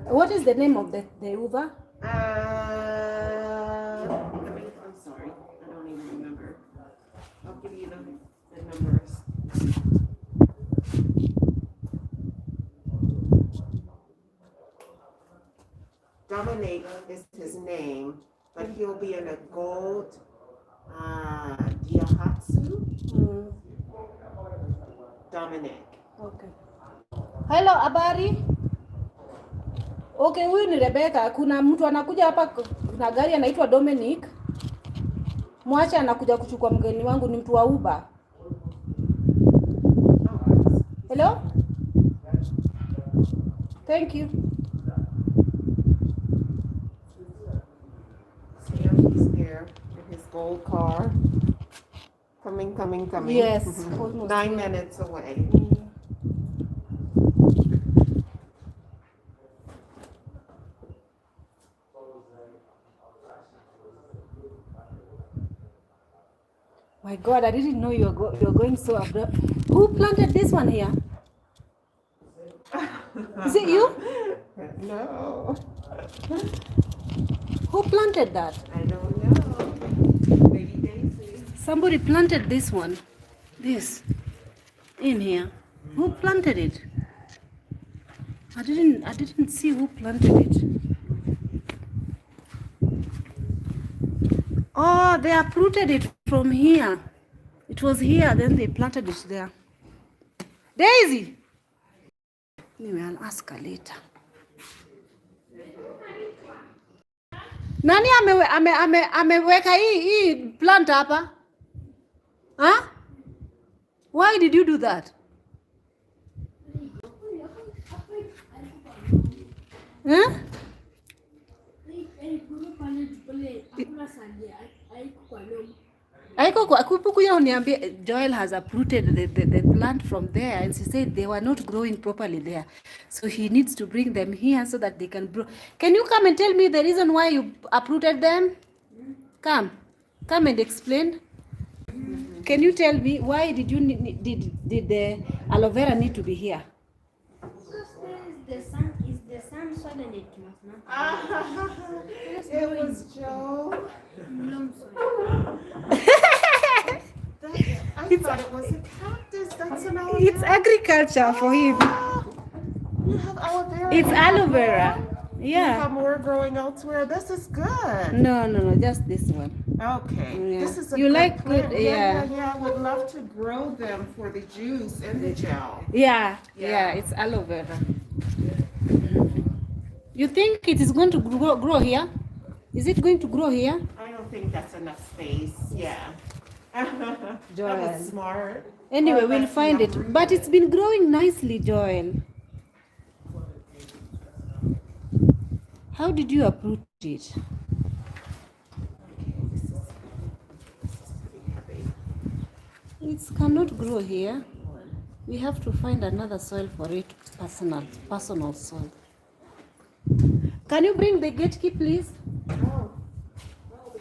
What is the name of the Uber? I'm sorry. I don't even remember. I'll give you the numbers. Dominic is his name, but he'll be in a gold Daihatsu. Dominic. Okay. Hello, habari? Okay, huyu ni Rebecca. Kuna mtu anakuja hapa, kuna gari anaitwa Dominic. Mwacha anakuja kuchukua mgeni wangu, ni mtu wa Uber. Hello? Thank you. Sam, he's there in his gold car. Coming. Yes, Mhm. almost 9 there. minutes away. My God, I didn't know you're going so abrupt. Who planted this one here? Is it you? No, Who planted that? I don't know. Maybe Daisy. Somebody planted this one. This. In here. Who planted it? I didn't see who planted it. Oh, they uprooted it from here. It was here, then they planted it there. Daisy! Anyway, I'll ask her later. Nani ameweka hii plant hapa? Huh? Why did you do that? Huh? Aiko kuya uniambie Joel has uprooted the plant from there, and she said they were not growing properly there. So he needs to bring them here so that they can grow. Can you come and tell me the reason why you uprooted them? Come and explain. Can you tell me why did the aloe vera need to be here? The sun so that it must not. It was Joe. I thought it was a cactus. That's an aloe It's vera. agriculture for him. You have aloe vera. It's aloe vera. You Yeah. have more growing elsewhere. This is good. No, just this one. Okay. Yeah. This is a You good like plant. good- Yeah, yeah. yeah. I would love to grow them for the juice and the gel. Yeah, Yeah. it's aloe vera. You think it is going to grow here? Is it going to grow here? I don't think that's enough space. Yeah. That Joel. was smart. Anyway, Well, we'll that's find enough it. room. But it's been growing nicely, Joel. How did you uproot it? Okay, this is pretty heavy. It cannot grow here. We have to find another soil for it, personal soil. Can you bring the gate key, please? Oh, the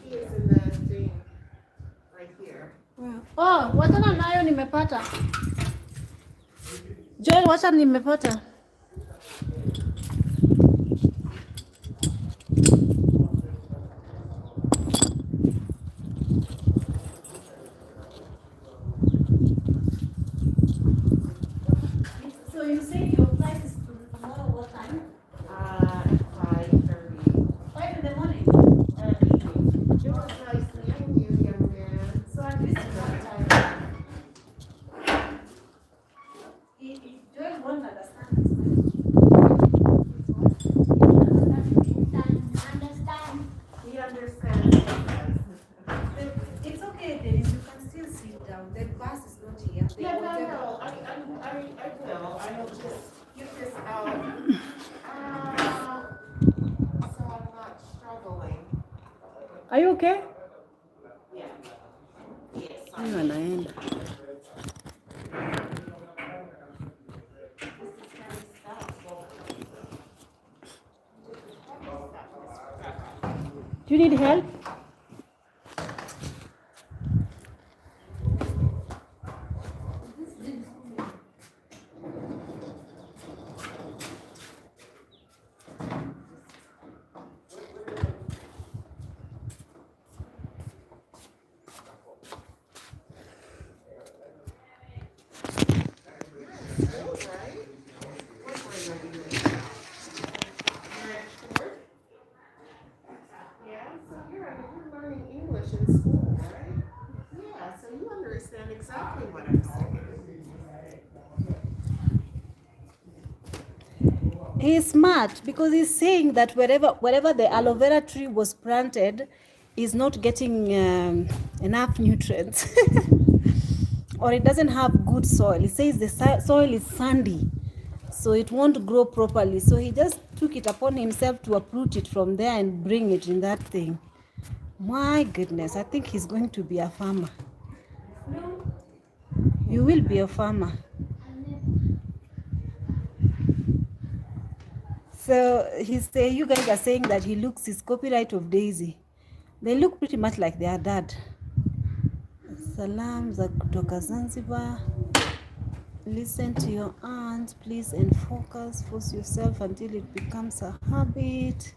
key is in the thing right here. Oh, wachana nayo nimepata. Joel, wacha nimepata. So you say your flight is tomorrow what time? 5:30. 5 in the morning. It was nice meeting you, young man. So at least it's that time. If Joel won't understand Understand. He understands. it's okay, Dennis. You can still sit down. The bus is not here. They Yeah, won't no, ever- I will. I will just get this out. So I'm not struggling. Are you okay? Yeah. Yes. Huyu anaenda. Do you need help? Yeah, so you're learning English in school, right? Yeah, so you understand exactly what I'm saying. He's smart because he's saying that wherever the aloe vera tree was planted is not getting enough nutrients or it doesn't have good soil. He says the soil is sandy, so it won't grow properly. So he just took it upon himself to uproot it from there and bring it in that thing. My goodness, I think he's going to be a farmer. You will be a farmer. So you guys are saying that he looks his copyright of Daisy. They look pretty much like their dad. Salam za kutoka Zanzibar. Listen to your aunt, please, and focus. Force yourself until it becomes a habit.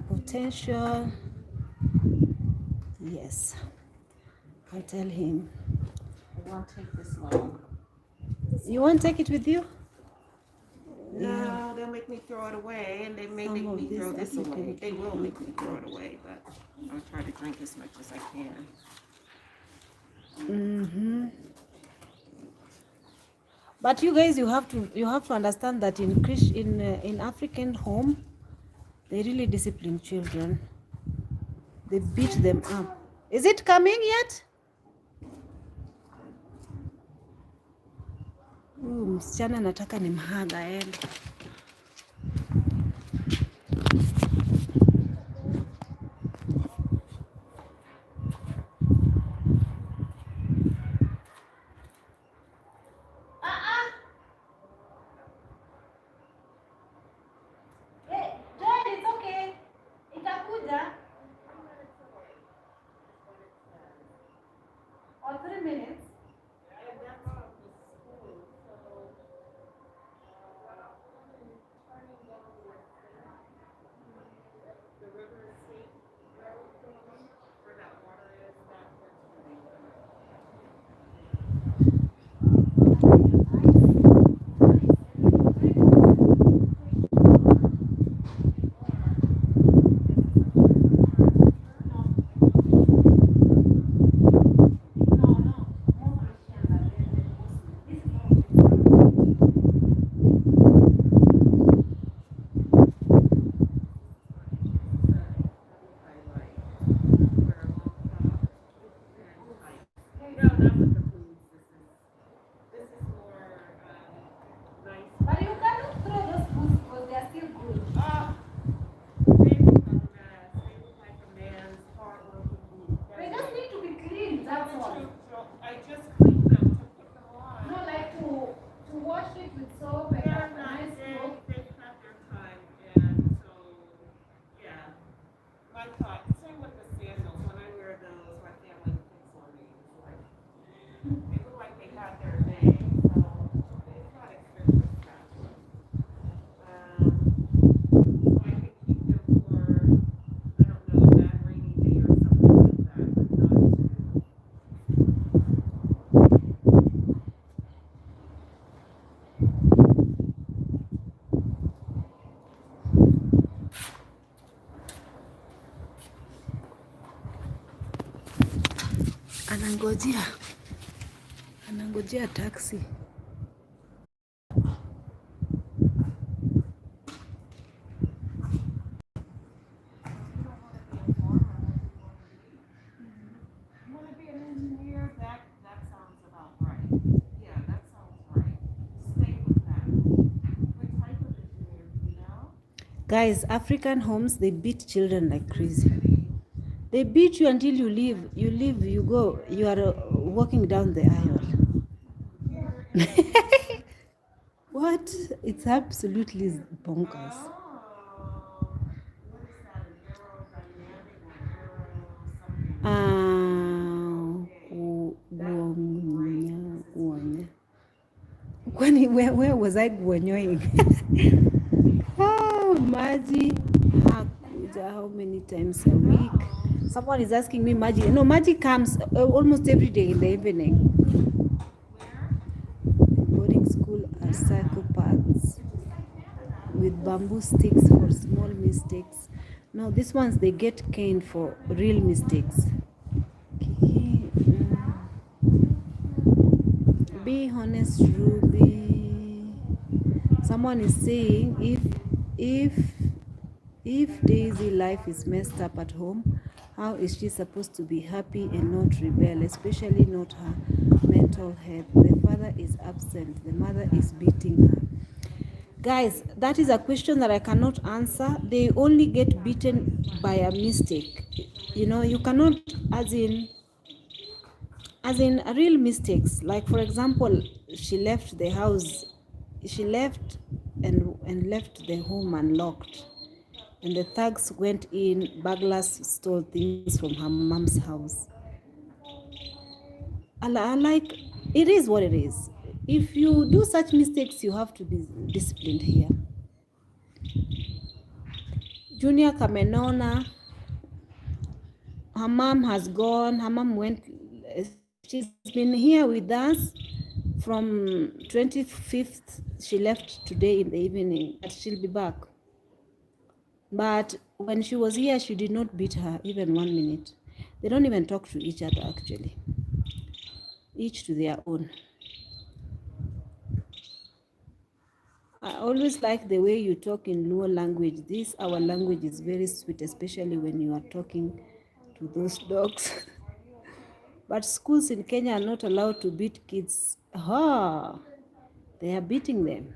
Potential. Yes. I'll tell him. I won't take this long. You won't take it with you? No, they'll make me throw it away, and they may Some make of me these throw this away. African They will make me throw it away, but I'll try to drink as much as I can. Mm-hmm. But you guys, you have to understand that in African home, they really discipline children. They beat them up. Is it coming yet? Msichana nataka ni mhaga aende. It's okay. Itakuja. Or 3 minutes. But you cannot throw those boots because they are still good. They just need to be cleaned, that's all. I just cleaned them to put them on. No, like to wash it with soap and They're have a not, nice soap. they've had their time, and so, yeah. My thought, same with the sandals, when I wear those, my family picks on me, it's like, they look like they had their day, so it's not expensive stuff. So I could keep them for, I don't know, that rainy day or something like that, but not to. Anangojea taxi. You want to be an engineer? That sounds about right. Yeah, that sounds right. Stay with that. What type of engineer do you know? Guys, African homes, they beat children like crazy. They beat you until you leave. You go, you are walking down the aisle. What? It's absolutely bonkers. Oh, what is that? An aerodynamic or Guonya. Kwani where was I guonyoing? Maji hakuja how many times a week? Someone is asking me Maji. No, Maji comes almost every day in the evening. Boarding school are psychopaths with bamboo sticks for small mistakes. No, these ones they get caned for real mistakes. Be honest, Ruby. Someone is saying if Daisy life is messed up at home, how is she supposed to be happy and not rebel, especially not her mental health? The father is absent, the mother is beating her. Guys, that is a question that I cannot answer. They only get beaten by a mistake. You know, you cannot, as in real mistakes. Like for example, she left the house, she left and left the home unlocked. And the thugs went in, burglars stole things from her mom's house. I like, it is what it is. If you do such mistakes, you have to be disciplined here. Junior Kamenona, her mom has gone. Her mom went, she's been here with us from 25th. She left today in the evening, but she'll be back. But when she was here, she did not beat her even 1 minute. They don't even talk to each other, actually. Each to their own. I always like the way you talk in Luo language. This, our language, is very sweet, especially when you are talking to those dogs. But schools in Kenya are not allowed to beat kids. They are beating them.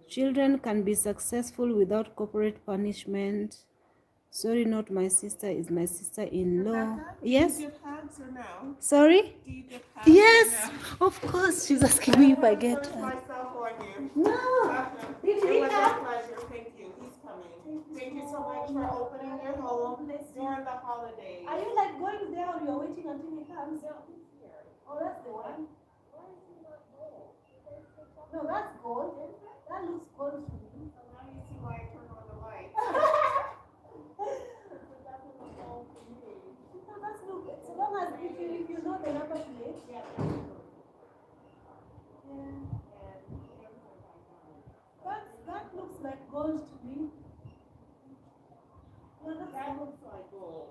Children can be successful without corporate punishment. Sorry, not my sister, is my sister-in-law. Rebecca, Yes? do you give hugs or no? Sorry? Do you give hugs Yes, or no? of course. She's asking me if I get Put myself on you. No. Did It we was a have? pleasure. Thank you. He's coming. Thank you so much for opening your home during the holidays. Are you like going there or you're waiting until he comes? Oh, that's the one. No, that's gold. That looks gold to me. Now you see why I turn on the lights. So that's look. So long as if you know the number plate. Yeah. That looks like gold to me. No, That looks like gold.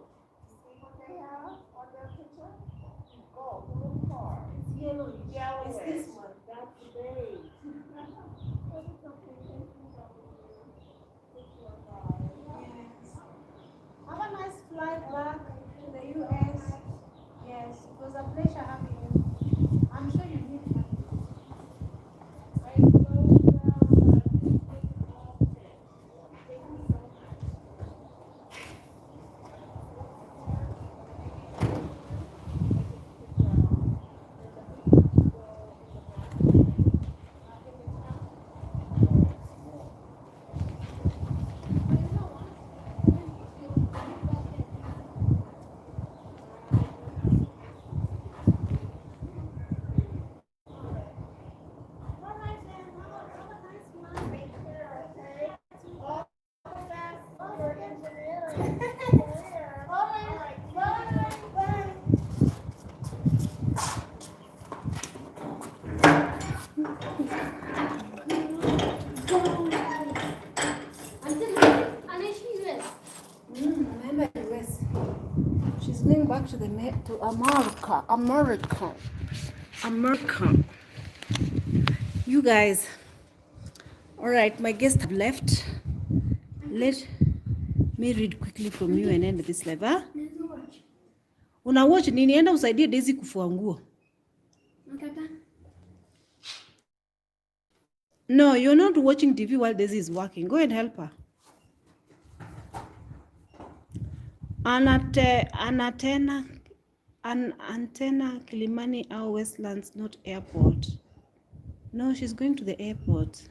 See what they have on their picture? Gold, the little car. it's yellow. Yellowish. It's this one. That's the beige. Have a nice flight back to the US. Yes, it was a pleasure having you. I'm sure you need that. Remember US. She's going back to America. You guys. All right, my guests have left. Let me read quickly from you and end this live. Huh? Una watch nini? Enda usaidie Daisy kufua nguo. No, you're not watching TV while Daisy is working. Go and help her. Antenna Kilimani au Westlands, not airport. No, she's going to the airport.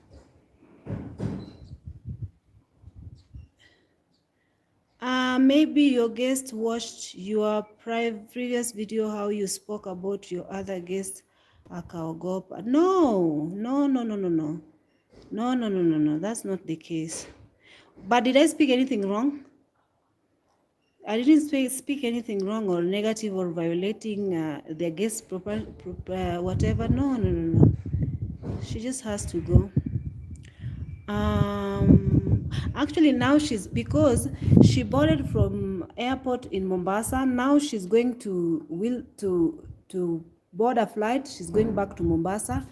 Maybe your guest watched your previous video how you spoke about your other guest akaogopa. No, that's not the case. But did I speak anything wrong? I didn't speak anything wrong or negative or violating their guest whatever. No. She just has to go. Actually, now because she boarded from airport in Mombasa. Now she's going to board a flight. She's going back to Mombasa,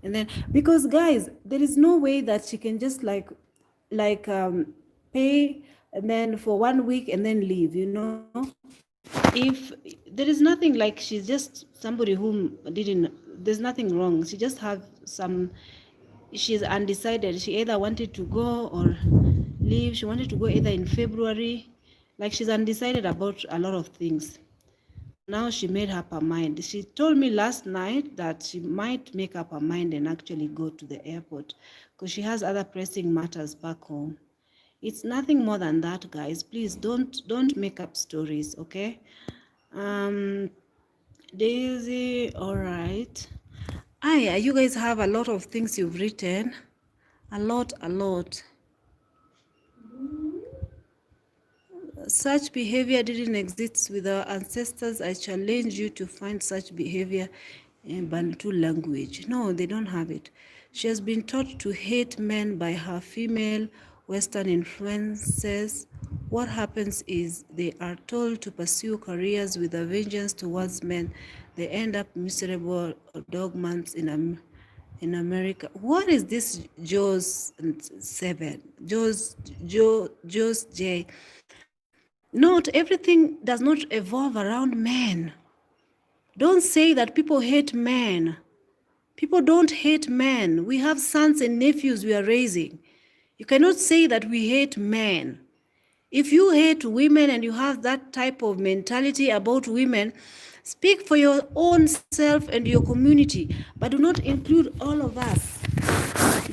and then because guys, there is no way that she can just like pay and then for 1 week and then leave. You know, if there is nothing like she's just somebody whom didn't. There's nothing wrong. She just have some. She's undecided. She either wanted to go or leave. She wanted to go either in February. Like she's undecided about a lot of things. Now she made up her mind. She told me last night that she might make up her mind and actually go to the airport because she has other pressing matters back home. It's nothing more than that, guys. Please don't make up stories, okay? Daisy, all right. Yeah, you guys have a lot of things you've written. A lot. Such behavior didn't exist with our ancestors. I challenge you to find such behavior in Bantu language. No, they don't have it. She has been taught to hate men by her female Western influences. What happens is they are told to pursue careers with a vengeance towards men. They end up miserable dogmas in America. What is this Jaws 7? Jaws J. Not everything does not evolve around men. Don't say that people hate men. People don't hate men. We have sons and nephews we are raising. You cannot say that we hate men. If you hate women and you have that type of mentality about women, speak for your own self and your community, but do not include all of us.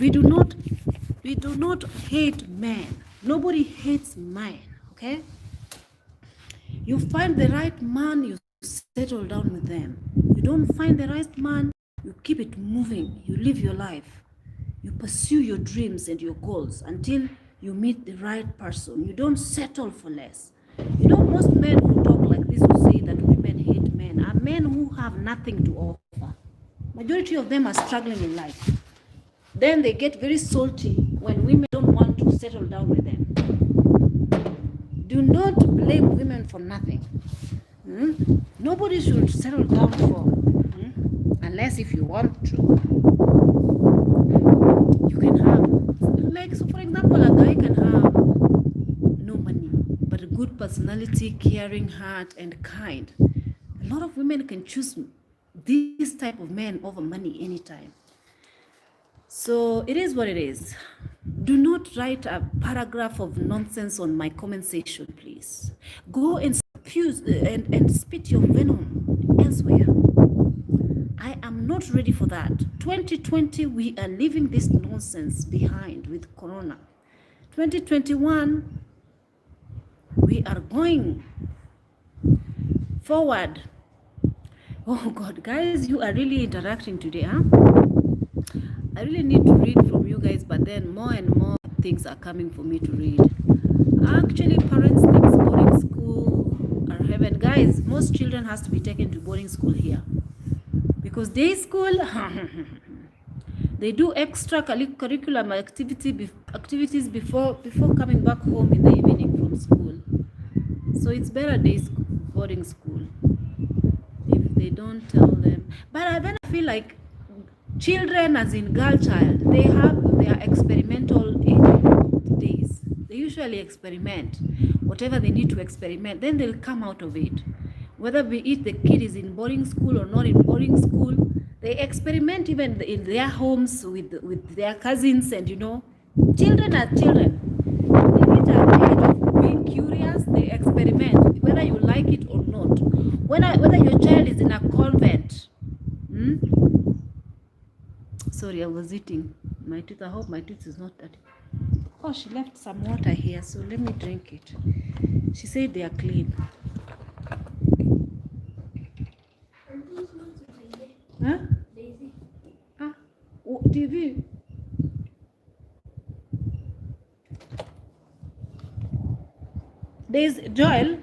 We do not hate men. Nobody hates men, okay? You find the right man, you settle down with them. You don't find the right man, you keep it moving. You live your life. You pursue your dreams and your goals until you meet the right person. You don't settle for less. You know, most men who talk like this who say that women hate men are men who have nothing to offer. Majority of them are struggling in life. Then they get very salty when women don't want to settle down with them. Do not blame women for nothing. Nobody should settle down for, unless if you want to. You can have, like, so for example, a guy can have no money, but a good personality, caring heart, and kind. A lot of women can choose this type of men over money anytime. So it is what it is. Do not write a paragraph of nonsense on my comment section, please. Go and spit your venom elsewhere. I am not ready for that. 2020, we are leaving this nonsense behind with Corona. 2021, we are going forward. Oh God, guys, you are really interacting today, huh? I really need to read from you guys, but then more and more things are coming for me to read. Actually, parents think boarding school are heaven. Guys, most children has to be taken to boarding school here. Because day school, they do extra curriculum activities before coming back home in the evening from school. So it's better day school, boarding school, if they don't tell them. But then I feel like children, as in girl child, they have their experimental days. They usually experiment whatever they need to experiment, then they'll come out of it. Whether be it the kid is in boarding school or not in boarding school, they experiment even in their homes with their cousins, and you know, children are children. They reach an age of being curious, they experiment, whether you like it or not. Whether your child is in a convent. Sorry, I was eating my tooth. I hope my tooth is not dirty. Oh, she left some water here, so let me drink it. She said they are clean. Huh? Daisy. Ah, oh, TV. There's Joel.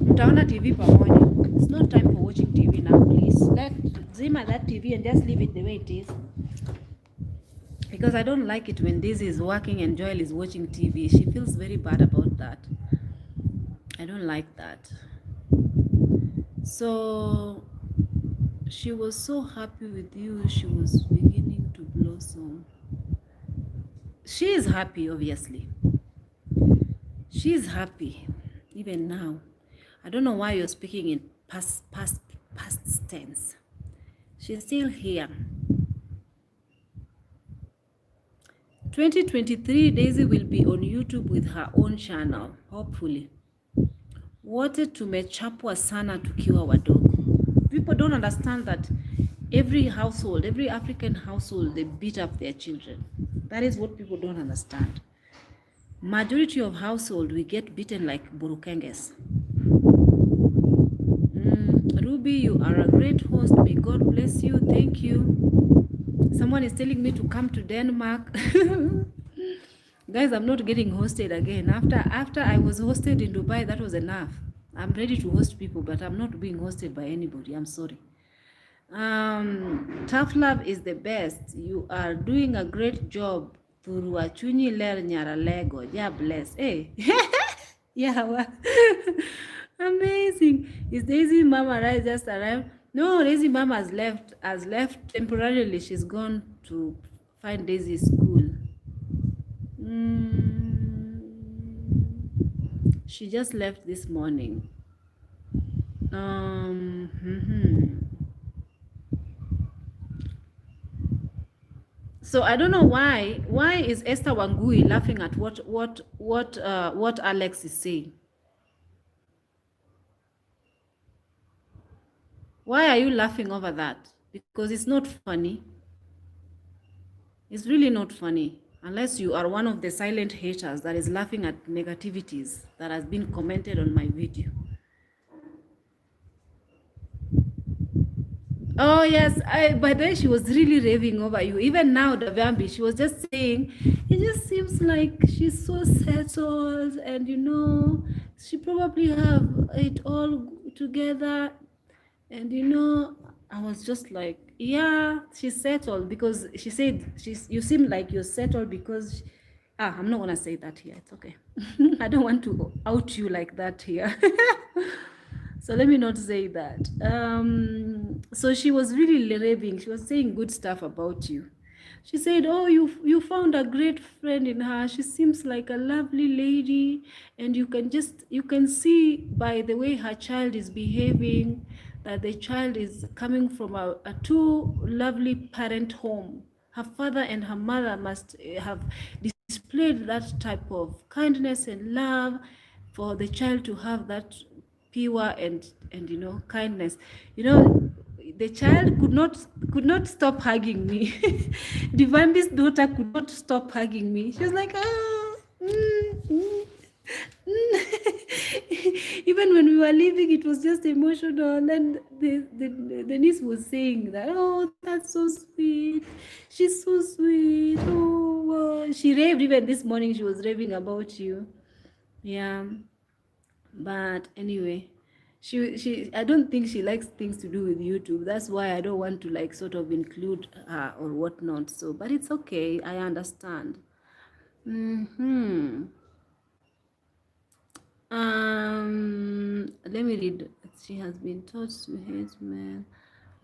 Mtaona TV pamoja. It's not time for watching TV now, please. Let Zima that TV and just leave it the way it is. Because I don't like it when Daisy is working and Joel is watching TV. She feels very bad about that. I don't like that. So she was so happy with you. She was beginning to blossom. She is happy, obviously. She is happy, even now. I don't know why you're speaking in past tense. She's still here. 2023, Daisy will be on YouTube with her own channel, hopefully. Wote tumechapwa sana tukiwa wadogo. People don't understand that every household, every African household, they beat up their children. That is what people don't understand. majority of household, we get beaten like burukenges. Ruby, you are a great host. May God bless you. Thank you. Someone is telling me to come to Denmark. Guys, I'm not getting hosted again. After I was hosted in Dubai, that was enough. I'm ready to host people, but I'm not being hosted by anybody. I'm sorry. Tough love is the best. You are doing a great job. Turuachunyi ler nyaralego. Yeah, bless. Hey. Yeah. Well. Amazing. Is Daisy Mama right? Just arrived? No, Daisy Mama has left temporarily. She's gone to find Daisy's school. She just left this morning. So I don't know why. Why is Esther Wangui laughing at what Alex is saying? Why are you laughing over that? Because it's not funny. It's really not funny. Unless you are one of the silent haters that is laughing at negativities that has been commented on my video. Oh yes, by then she was really raving over you. Even now, Davambi, she was just saying, it just seems like she's so settled, and you know, she probably have it all together. And you know, I was just like, yeah, she's settled, because she said, you seem like you're settled because, I'm not gonna say that here, it's okay. I don't want to out you like that here. So let me not say that. So she was really raving. She was saying good stuff about you. She said, oh, you found a great friend in her. She seems like a lovely lady. And you can see by the way her child is behaving that the child is coming from a two lovely parent home. Her father and her mother must have displayed that type of kindness and love for the child to have that pure and you know, kindness. You know, the child could not stop hugging me. Divambi's daughter could not stop hugging me. She was like, even when we were leaving, it was just emotional. And the niece was saying that, oh, that's so sweet. She's so sweet. Oh, she raved even this morning. She was raving about you. Yeah. But anyway, she I don't think she likes things to do with YouTube. That's why I don't want to like sort of include her or whatnot. So, but it's okay. I understand. Let me read. She has been taught to hate men.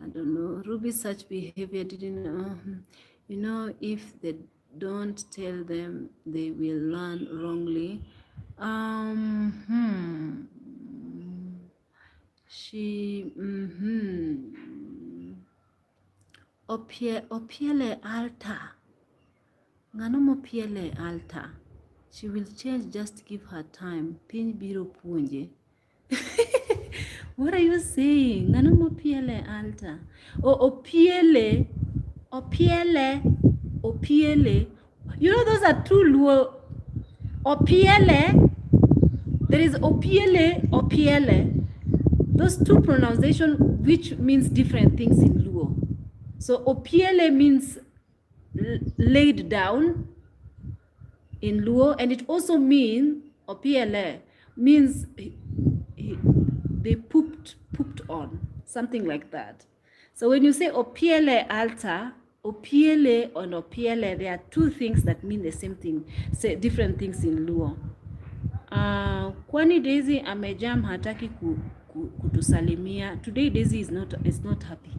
I don't know. Ruby, such behavior didn't. You know, if they don't tell them, they will learn wrongly. She opiele altar. Ngano mopiele altar. She will change, just give her time. Pin biro punje. What are you saying? Ngano mopiele altar. Opiele. You know, those are two Luo. Opiele. There is opiele. Those two pronunciations, which means different things in Luo. So opiele means laid down in Luo, and it also means opiele means they pooped on, something like that. So when you say opiele altar, opiele and opiele, there are two things that mean the same thing, say different things in Luo. Kwani Daisy amejam hataki kutusalimia. Today Daisy is not happy.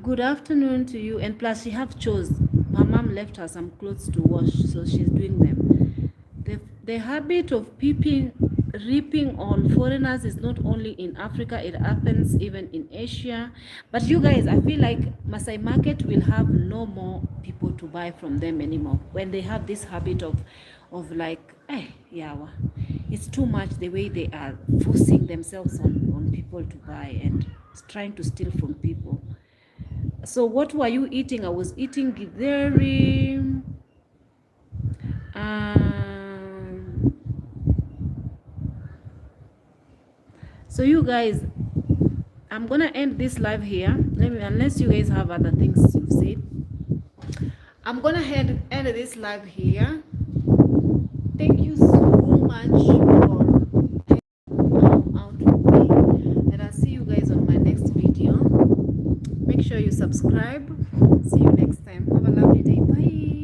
Good afternoon to you. And plus she have chores. Her mom left her some clothes to wash, so she's doing them. The habit of ripping on foreigners is not only in Africa, it happens even in Asia. But you guys, I feel like Masai Market will have no more people to buy from them anymore when they have this habit of like, yawa, it's too much the way they are forcing themselves on people to buy and trying to steal from people. So what were you eating? I was eating githeri. So you guys, I'm gonna end this live here. Unless you guys have other things to say, I'm gonna end this live here. Thank you so much for out with me, and I'll see you guys on my next video. Make sure you subscribe. See you next time. Have a lovely day. Bye.